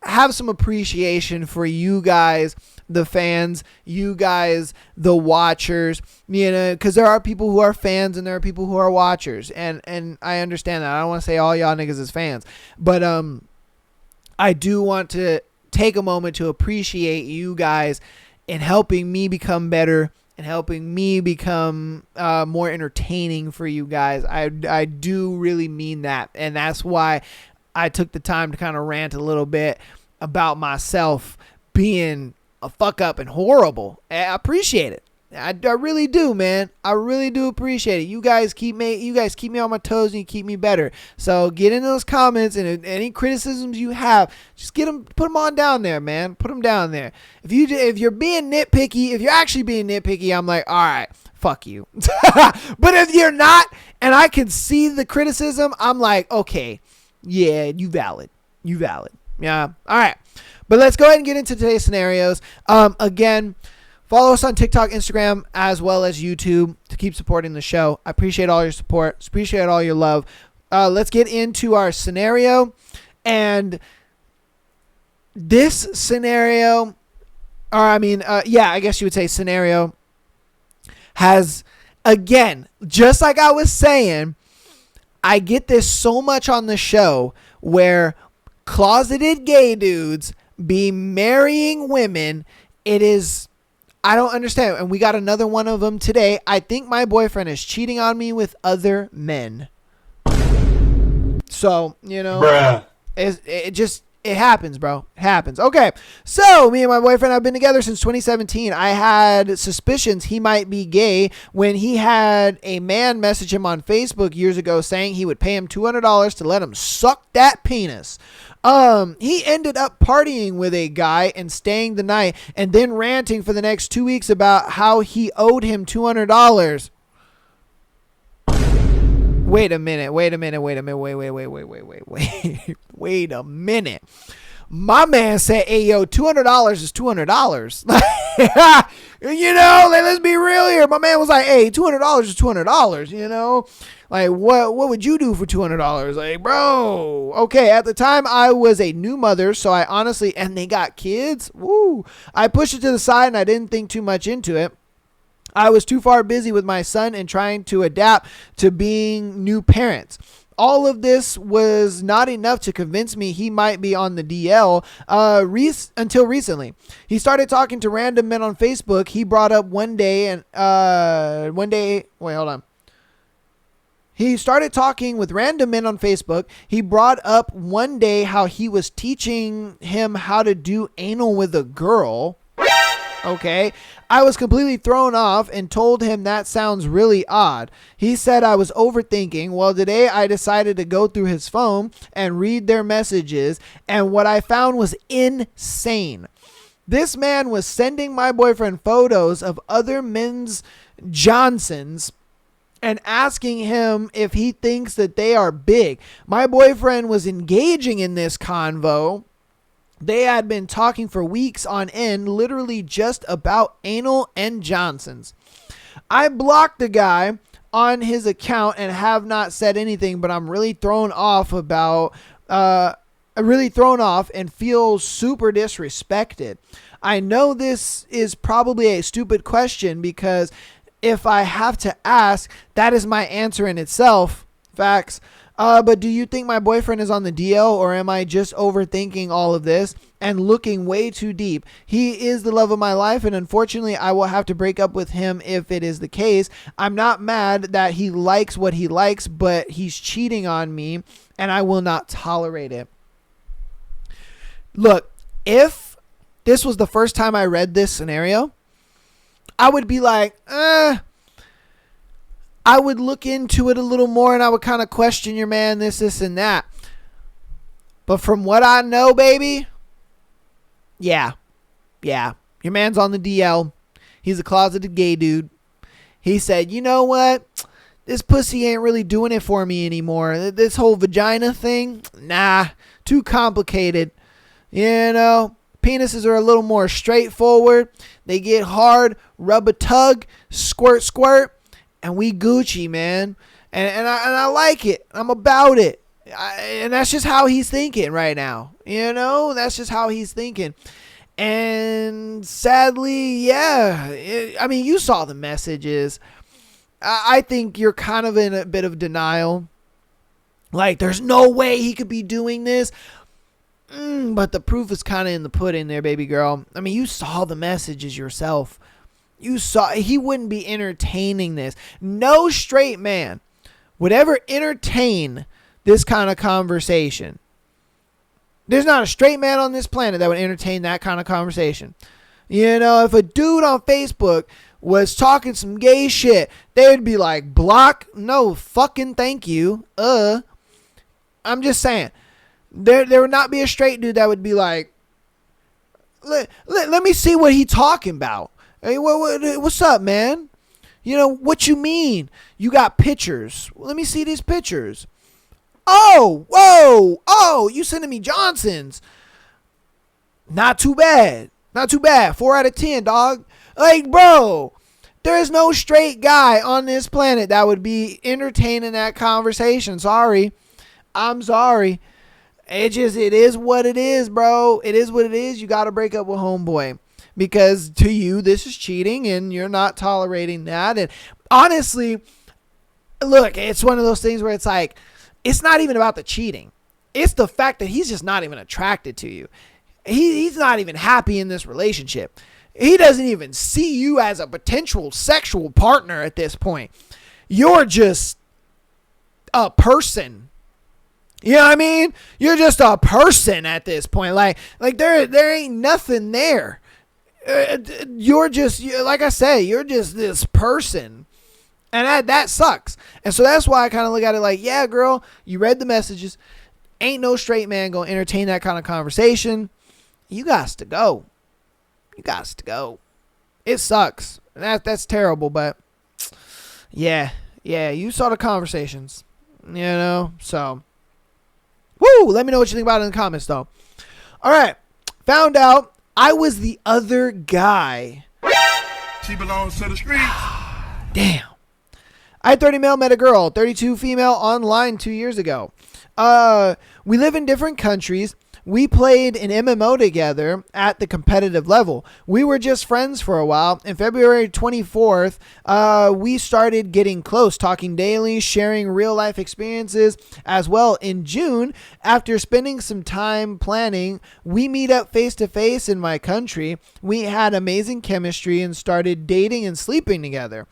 have some appreciation for you guys, the fans, you guys, the watchers, you know, because there are people who are fans and there are people who are watchers. And I understand that. I don't want to say all y'all niggas is fans, but I do want to take a moment to appreciate you guys in helping me become better and helping me become more entertaining for you guys. I do really mean that. And that's why I took the time to kind of rant a little bit about myself being a fuck up and horrible. I appreciate it. I really do, man. I really do appreciate it. You guys keep me on my toes and you keep me better. So get in those comments, and any criticisms you have, just put them on down there, man. Put them down there. If you're being nitpicky, if you're actually being nitpicky, I'm like, all right, fuck you. But if you're not, and I can see the criticism, I'm like, okay, yeah, you valid. Yeah. All right. But let's go ahead and get into today's scenarios. Again, follow us on TikTok, Instagram, as well as YouTube to keep supporting the show. I appreciate all your support. Appreciate all your love. Let's get into our scenario. And this scenario, I guess you would say scenario, has, again, just like I was saying, I get this so much on the show where closeted gay dudes be marrying women. It is, I don't understand. And we got another one of them today. I think my boyfriend is cheating on me with other men. So, you know, Bruh. it happens, bro. It happens. Okay. So me and my boyfriend have been together since 2017. I had suspicions he might be gay when he had a man message him on Facebook years ago saying he would pay him $200 to let him suck that penis. He ended up partying with a guy and staying the night and then ranting for the next 2 weeks about how he owed him $200. Wait a minute. Wait a minute. My man said, hey, yo, $200 is $200. You know, like, let's be real here. My man was like, hey, $200 is $200, you know? Like, what would you do for $200? Like, bro. Okay, at the time, I was a new mother, so I honestly, and they got kids. Woo. I pushed it to the side, and I didn't think too much into it. I was too far busy with my son and trying to adapt to being new parents. All of this was not enough to convince me he might be on the DL until recently. He started talking to random men on Facebook. He brought up He started talking with random men on Facebook. He brought up one day how he was teaching him how to do anal with a girl. Okay. I was completely thrown off and told him that sounds really odd. He said I was overthinking. Well, today I decided to go through his phone and read their messages, and what I found was insane. This man was sending my boyfriend photos of other men's Johnsons and asking him if he thinks that they are big. My boyfriend was engaging in this convo. They had been talking for weeks on end, literally just about anal and Johnsons. I blocked the guy on his account and have not said anything, but I'm really thrown off and feel super disrespected. I know this is probably a stupid question because if I have to ask, that is my answer in itself. Facts. But do you think my boyfriend is on the DL, or am I just overthinking all of this and looking way too deep? He is the love of my life, and unfortunately I will have to break up with him if it is the case. I'm not mad that he likes what he likes, but he's cheating on me and I will not tolerate it. Look, if this was the first time I read this scenario, I would be like, I would look into it a little more and I would kind of question your man, this, and that. But from what I know, baby, yeah. Your man's on the DL. He's a closeted gay dude. He said, you know what? This pussy ain't really doing it for me anymore. This whole vagina thing, nah, too complicated. You know, penises are a little more straightforward. They get hard, rub a tug, squirt, and we Gucci, man. And I like it. I'm about it. And that's just how he's thinking right now. You know, that's just how he's thinking. And sadly, yeah. I mean, you saw the messages. I think you're kind of in a bit of denial. Like, there's no way he could be doing this. But the proof is kind of in the pudding there, baby girl. I mean, you saw the messages yourself. You saw he wouldn't be entertaining this. No straight man would ever entertain this kind of conversation. There's not a straight man on this planet that would entertain that kind of conversation. You know, if a dude on Facebook was talking some gay shit, they would be like, block? No fucking thank you. I'm just saying. There would not be a straight dude that would be like, let me see what he talking about. Hey, what's up, man? You know, what you mean? You got pictures. Well, let me see these pictures. Oh, whoa. Oh, you sending me Johnsons. Not too bad. 4 out of 10, dog. Like, bro, there is no straight guy on this planet that would be entertaining that conversation. Sorry. I'm sorry. It is what it is, bro. It is what it is. You got to break up with homeboy. Because to you, this is cheating and you're not tolerating that. And honestly, look, it's one of those things where it's like, it's not even about the cheating. It's the fact that he's just not even attracted to you. He's not even happy in this relationship. He doesn't even see you as a potential sexual partner at this point. You're just a person. You know what I mean? You're just a person at this point. Like there ain't nothing there. You're just, like I say, you're just this person. And that sucks. And so that's why I kind of look at it like, yeah, girl, you read the messages. Ain't no straight man going to entertain that kind of conversation. You got to go. You got to go. It sucks. That's terrible, but yeah, you saw the conversations, you know, so woo, let me know what you think about it in the comments, though. All right, found out I was the other guy. She belongs to the streets. Damn. I had 30 male, met a girl, 32 female online 2 years ago. We live in different countries. We played an MMO together at the competitive level. We were just friends for a while. And February 24th, we started getting close, talking daily, sharing real life experiences as well. In June, after spending some time planning, we meet up face to face in my country. We had amazing chemistry and started dating and sleeping together.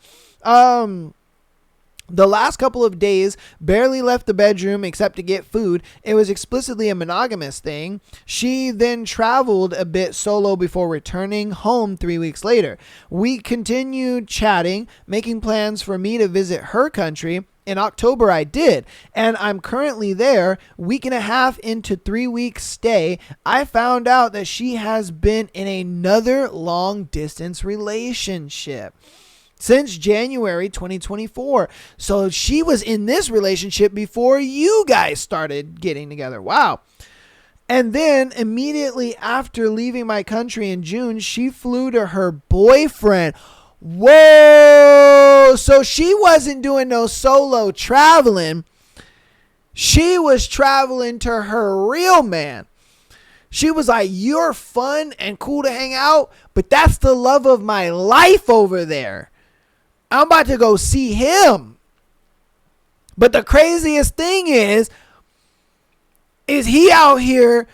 The last couple of days, barely left the bedroom except to get food. It was explicitly a monogamous thing. She then traveled a bit solo before returning home 3 weeks later. We continued chatting, making plans for me to visit her country. In October, I did, and I'm currently there. Week and a half into 3 weeks stay, I found out that she has been in another long distance relationship since January 2024. So she was in this relationship before you guys started getting together. Wow. And then immediately after leaving my country in June, she flew to her boyfriend. Whoa. So she wasn't doing no solo traveling. She was traveling to her real man. She was like, you're fun and cool to hang out, but that's the love of my life over there. I'm about to go see him. But the craziest thing is he out here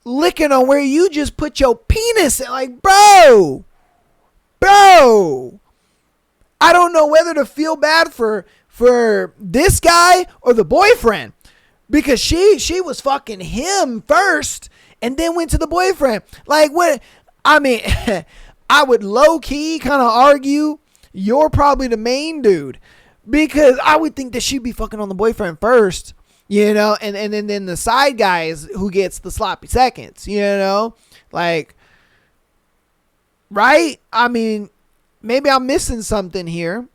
licking on where you just put your penis in. Like, bro, I don't know whether to feel bad for this guy or the boyfriend, because she was fucking him first and then went to the boyfriend. Like, what? I mean, I would low key kind of argue you're probably the main dude, because I would think that she'd be fucking on the boyfriend first, you know, and then the side guy is who gets the sloppy seconds, you know, like, right? I mean, maybe I'm missing something here,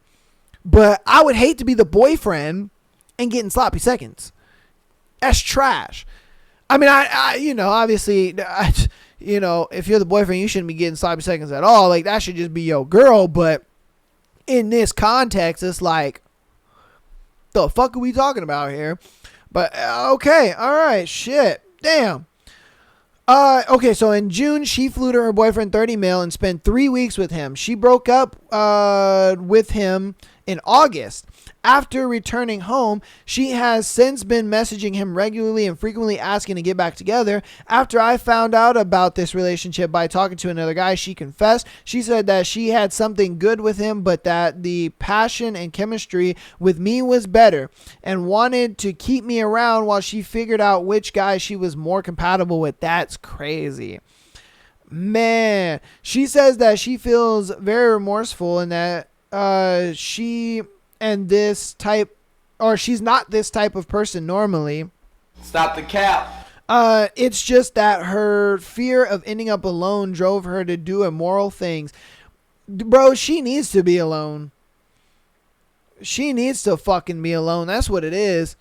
but I would hate to be the boyfriend and getting sloppy seconds. That's trash. I mean, I you know, obviously, you know, if you're the boyfriend, you shouldn't be getting sloppy seconds at all. Like, that should just be your girl, but in this context, it's like, the fuck are we talking about here? But okay, all right, shit, damn. Okay, so in June, she flew to her boyfriend 30 mil and spent 3 weeks with him. She broke up with him in August. After returning home, she has since been messaging him regularly and frequently asking to get back together. After I found out about this relationship by talking to another guy, she confessed. She said that she had something good with him, but that the passion and chemistry with me was better, and wanted to keep me around while she figured out which guy she was more compatible with. That's crazy. Man, she says that she feels very remorseful and that she's not this type of person normally. Stop the cap. It's just that her fear of ending up alone drove her to do immoral things. Bro, she needs to be alone. She needs to fucking be alone. That's what it is.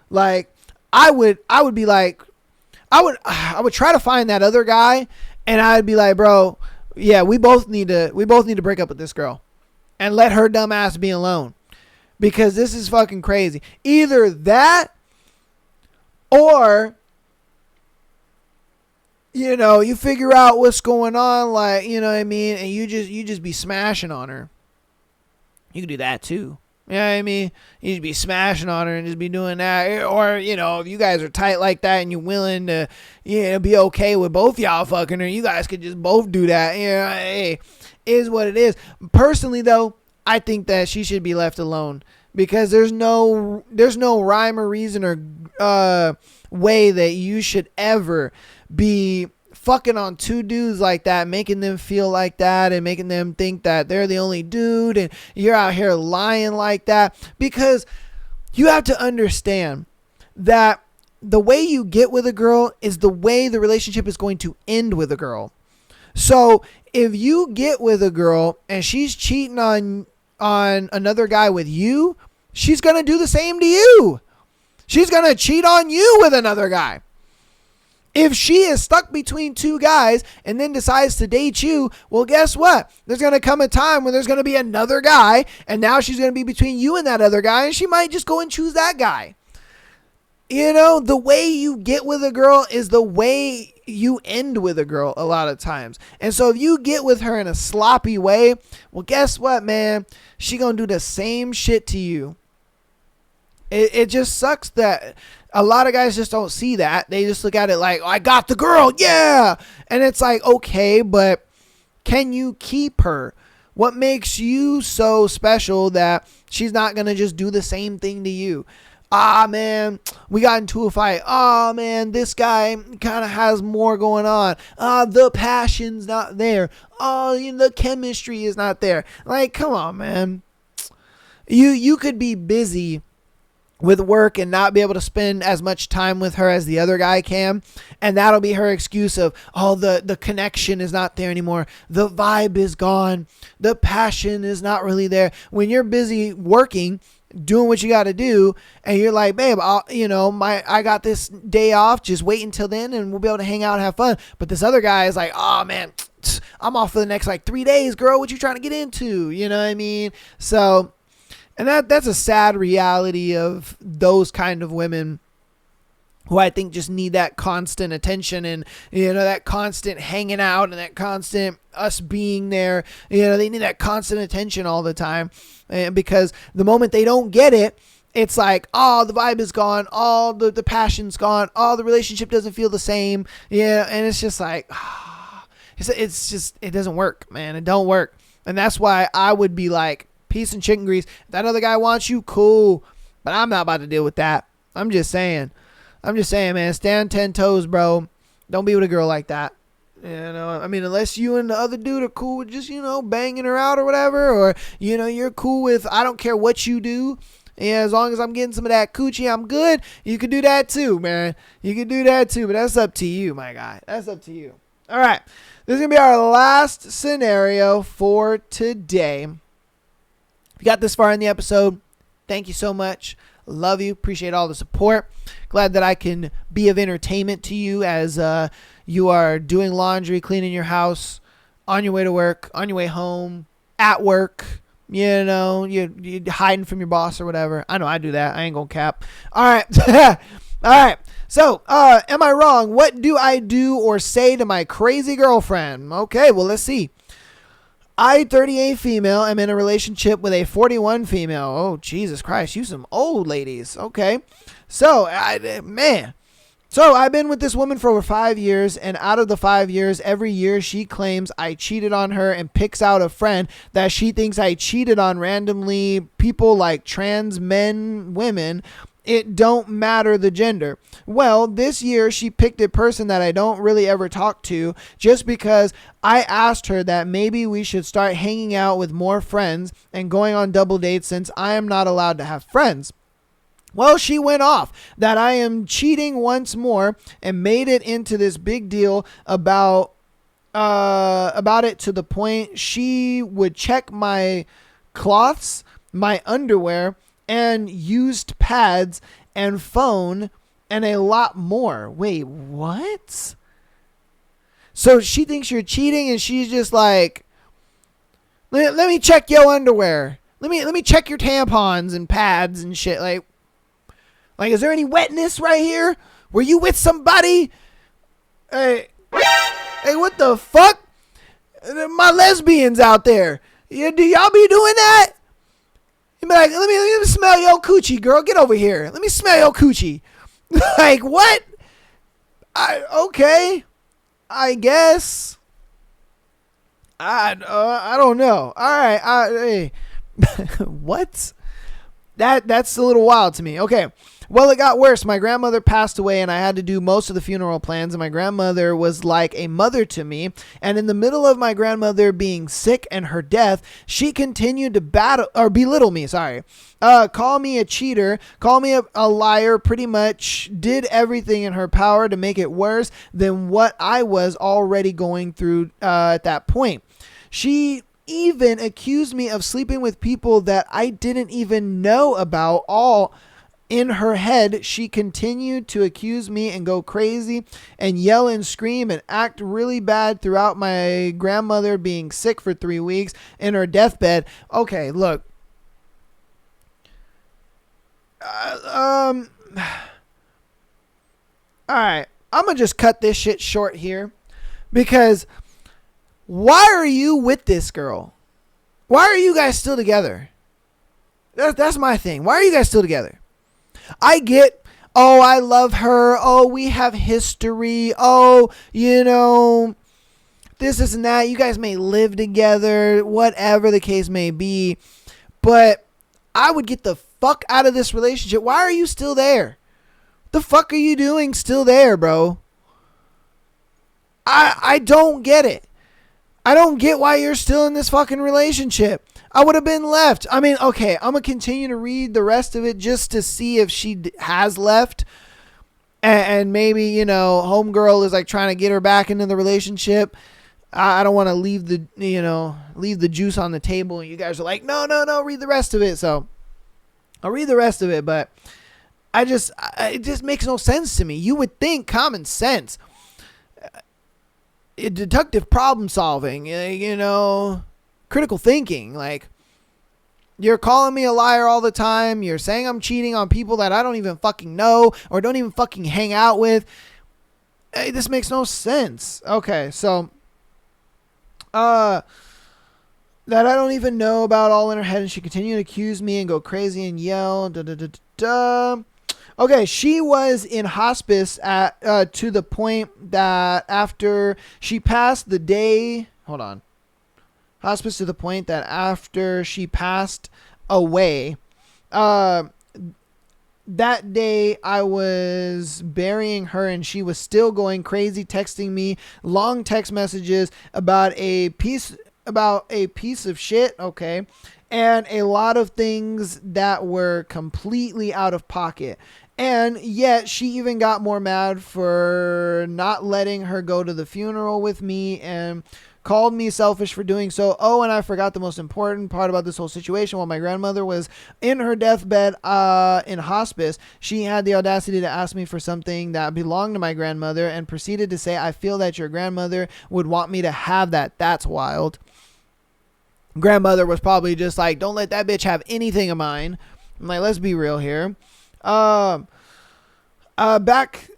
Like, I would be like, I would try to find that other guy, and I'd be like, bro, yeah, we both need to break up with this girl and let her dumb ass be alone, because this is fucking crazy. Either that, or, you know, you figure out what's going on, like, you know what I mean, and you just be smashing on her. You can do that too. You know what I mean? You just be smashing on her and just be doing that. Or, you know, if you guys are tight like that and you're willing to, you know, be okay with both y'all fucking her, you guys could just both do that. You know, hey, is what it is. Personally, though, I think that she should be left alone, because there's no rhyme or reason or way that you should ever be fucking on two dudes like that, making them feel like that and making them think that they're the only dude, and you're out here lying like that. Because you have to understand that the way you get with a girl is the way the relationship is going to end with a girl. So if you get with a girl and she's cheating on another guy with you, she's going to do the same to you. She's going to cheat on you with another guy. If she is stuck between two guys and then decides to date you, well, guess what? There's going to come a time when there's going to be another guy, and now she's going to be between you and that other guy, and she might just go and choose that guy. You know, the way you get with a girl is the way you end with a girl a lot of times. And so if you get with her in a sloppy way, well, guess what, man? She going to do the same shit to you. It just sucks that a lot of guys just don't see that. They just look at it like, oh, I got the girl. Yeah. And it's like, okay, but can you keep her? What makes you so special that she's not going to just do the same thing to you? Ah, man, we got into a fight. Ah, man, this guy kind of has more going on. Ah, the passion's not there. Oh, the chemistry is not there. Like, come on, man. You could be busy with work and not be able to spend as much time with her as the other guy can, and that'll be her excuse of, oh, the connection is not there anymore, the vibe is gone, the passion is not really there. When you're busy working, doing what you got to do, and you're like, babe, I got this day off, just wait until then and we'll be able to hang out and have fun. But this other guy is like, oh man, I'm off for the next 3 days, girl, what you trying to get into? You know what I mean? So, and that's a sad reality of those kind of women who I think just need that constant attention and, that constant hanging out and that constant us being there. They need that constant attention all the time. And because the moment they don't get it, it's like, oh, the vibe is gone. All the passion's gone. Oh, the relationship doesn't feel the same. Yeah. And it's just like, it's just, it doesn't work, man. It don't work. And that's why I would be like, peace and chicken grease. If that other guy wants you, cool. But I'm not about to deal with that. I'm just saying, man, stand 10 toes, bro. Don't be with a girl like that. I mean, unless you and the other dude are cool with just, banging her out or whatever, or, you're cool with, I don't care what you do. Yeah, as long as I'm getting some of that coochie, I'm good. You can do that too, man. You can do that too, but that's up to you, my guy. That's up to you. All right. This is going to be our last scenario for today. If you got this far in the episode, thank you so much. Love you. Appreciate all the support. Glad that I can be of entertainment to you as you are doing laundry, cleaning your house, on your way to work, on your way home, at work. You're hiding from your boss or whatever. I know I do that. I ain't gonna cap. All right. All right. So, am I wrong? What do I do or say to my crazy girlfriend? Okay, well, let's see. I, 38 female, am in a relationship with a 41 female. Oh, Jesus Christ. You some old ladies. Okay. So, So, I've been with this woman for over 5 years, and out of the 5 years, every year she claims I cheated on her and picks out a friend that she thinks I cheated on randomly, people like trans men, women. It don't matter the gender. Well, this year she picked a person that I don't really ever talk to just because I asked her that maybe we should start hanging out with more friends and going on double dates since I am not allowed to have friends. Well, she went off that I am cheating once more and made it into this big deal about it to the point she would check my cloths, my underwear, and used pads and phone and a lot more. Wait, what? So she thinks you're cheating and she's just like, let me check your underwear. Let me check your tampons and pads and shit. Like, is there any wetness right here? Were you with somebody? Hey, what the fuck? My lesbians out there. Yeah, do y'all be doing that? You be like, let me smell your coochie, girl. Get over here. Let me smell your coochie. Like, what? Okay. I guess. I don't know. All right. Hey. What? That's a little wild to me. Okay. Well, it got worse. My grandmother passed away and I had to do most of the funeral plans, and my grandmother was like a mother to me. And in the middle of my grandmother being sick and her death, she continued to belittle me, call me a cheater, call me a liar, pretty much did everything in her power to make it worse than what I was already going through at that point. She even accused me of sleeping with people that I didn't even know about. All in her head, she continued to accuse me and go crazy and yell and scream and act really bad throughout my grandmother being sick for 3 weeks in her deathbed. Okay, look. All right, I'm gonna just cut this shit short here, because why are you with this girl? Why are you guys still together? That's my thing. Why are you guys still together? I get, oh, I love her. Oh, we have history. Oh, this and that. You guys may live together, whatever the case may be. But I would get the fuck out of this relationship. Why are you still there? The fuck are you doing still there, bro? I don't get it. I don't get why you're still in this fucking relationship. I would have been left. I mean, okay, I'm going to continue to read the rest of it just to see if she has left. And maybe, homegirl is like trying to get her back into the relationship. I don't want to leave the juice on the table. And you guys are like, no, read the rest of it. So I'll read the rest of it. But it just makes no sense to me. You would think common sense. Deductive problem solving, critical thinking. Like, you're calling me a liar all the time. You're saying I'm cheating on people that I don't even fucking know or don't even fucking hang out with. Hey, this makes no sense. Okay, so that I don't even know about, all in her head, and she continued to accuse me and go crazy and yell. Okay, she was in hospice to the point that after she passed the day, hospice to the point that after she passed away, that day I was burying her and she was still going crazy, texting me long text messages about a piece of shit, okay, and a lot of things that were completely out of pocket. And yet she even got more mad for not letting her go to the funeral with me and called me selfish for doing so. Oh, and I forgot the most important part about this whole situation. While my grandmother was in her deathbed in hospice, she had the audacity to ask me for something that belonged to my grandmother and proceeded to say, I feel that your grandmother would want me to have that. That's wild. Grandmother was probably just like, don't let that bitch have anything of mine. I'm like, let's be real here. Back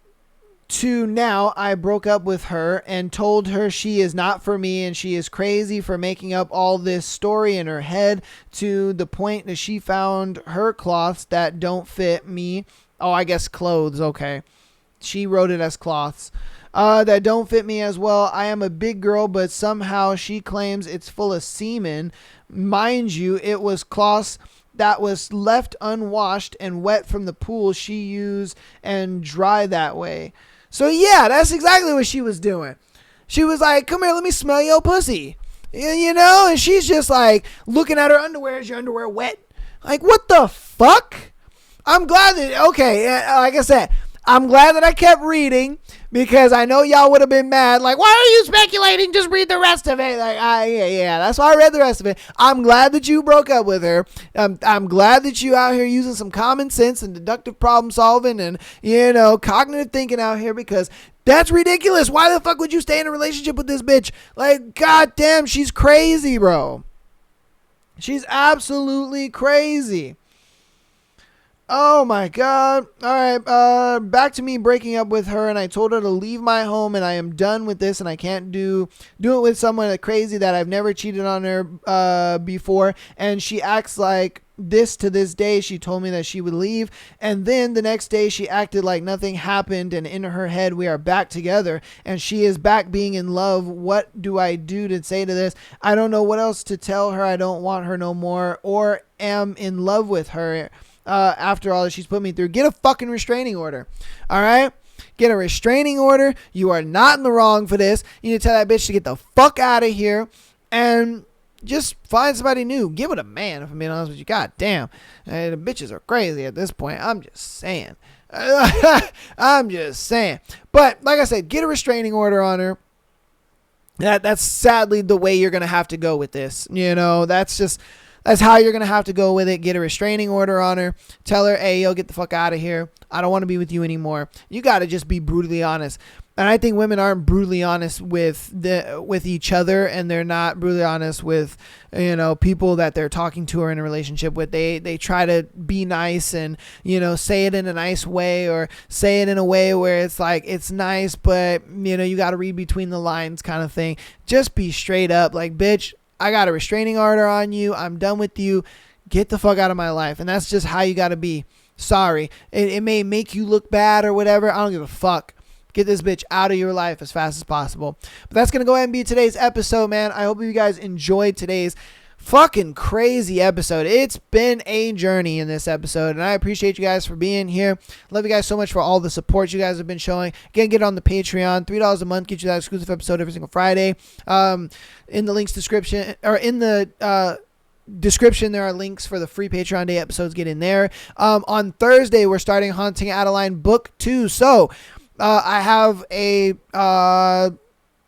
to now, I broke up with her and told her she is not for me and she is crazy for making up all this story in her head, to the point that she found her cloths that don't fit me. Oh, I guess clothes. Okay. She wrote it as cloths. That don't fit me as well. I am a big girl, but somehow she claims it's full of semen. Mind you, it was cloths that was left unwashed and wet from the pool she used and dry that way. So yeah, that's exactly what she was doing. She was like, come here, let me smell your pussy. And she's just like looking at her underwear. Is your underwear wet? Like, what the fuck? I'm glad that, okay, like I said, I'm glad that I kept reading, because I know y'all would have been mad. Like, why are you speculating? Just read the rest of it. Like, yeah, that's why I read the rest of it. I'm glad that you broke up with her. I'm glad that you out here using some common sense and deductive problem solving and, cognitive thinking out here, because that's ridiculous. Why the fuck would you stay in a relationship with this bitch? Like, goddamn, she's crazy, bro. She's absolutely crazy. Oh my God. All right. Back to me breaking up with her, and I told her to leave my home and I am done with this and I can't do it with someone crazy that I've never cheated on her before. And she acts like this to this day. She told me that she would leave, and then the next day she acted like nothing happened, and in her head we are back together and she is back being in love. What do I do to say to this? I don't know what else to tell her. I don't want her no more or am in love with her after all that she's put me through. Get a fucking restraining order. All right? Get a restraining order. You are not in the wrong for this. You need to tell that bitch to get the fuck out of here and just find somebody new. Give it a man, if I'm being honest with you. God damn. The bitches are crazy at this point. I'm just saying. I'm just saying. But like I said, get a restraining order on her. That's sadly the way you're going to have to go with this. You know, that's how you're going to have to go with it. Get a restraining order on her. Tell her, hey, yo, get the fuck out of here. I don't want to be with you anymore. You got to just be brutally honest. And I think women aren't brutally honest with each other, and they're not brutally honest with, you know, people that they're talking to or in a relationship with. They try to be nice and, you know, say it in a nice way, or say it in a way where it's like, it's nice, but, you know, you got to read between the lines kind of thing. Just be straight up like, bitch, I got a restraining order on you. I'm done with you. Get the fuck out of my life. And that's just how you got to be. Sorry. It may make you look bad or whatever. I don't give a fuck. Get this bitch out of your life as fast as possible. But that's going to go ahead and be today's episode, man. I hope you guys enjoyed today's fucking crazy episode. It's been a journey in this episode, and I appreciate you guys for being here. Love you guys so much for all the support you guys have been showing. Again, get on the Patreon. $3 a month gets you that exclusive episode every single Friday. In the links description, or in the description, there are links for the free Patreon day episodes. Get in there. On Thursday, we're starting Haunting Adeline Book 2. So I have a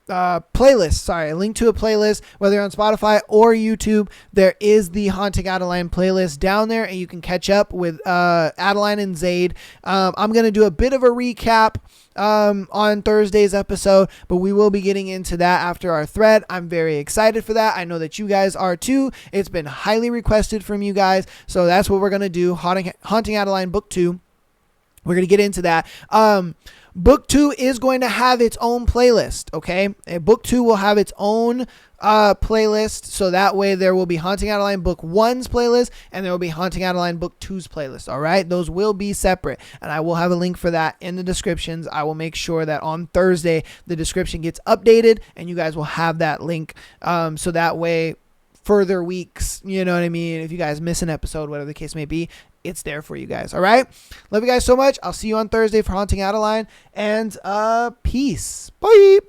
playlist, a link to a playlist, whether you're on Spotify or YouTube. There is the Haunting Adeline playlist down there, and you can catch up with Adeline and Zaid. I'm going to do a bit of a recap on Thursday's episode, but we will be getting into that after our thread. I'm very excited for that. I know that you guys are too. It's been highly requested from you guys, so that's what we're going to do. Haunting Adeline Book 2. We're going to get into that. Book 2 is going to have its own playlist, okay? Book 2 will have its own playlist, so that way there will be Haunting Adeline Book 1's playlist, and there will be Haunting Adeline Book 2's playlist, all right? Those will be separate, and I will have a link for that in the descriptions. I will make sure that on Thursday the description gets updated, and you guys will have that link, so that way further weeks, you know what I mean? If you guys miss an episode, whatever the case may be, it's there for you guys. All right. Love you guys so much. I'll see you on Thursday for Haunting Adeline, and peace. Bye.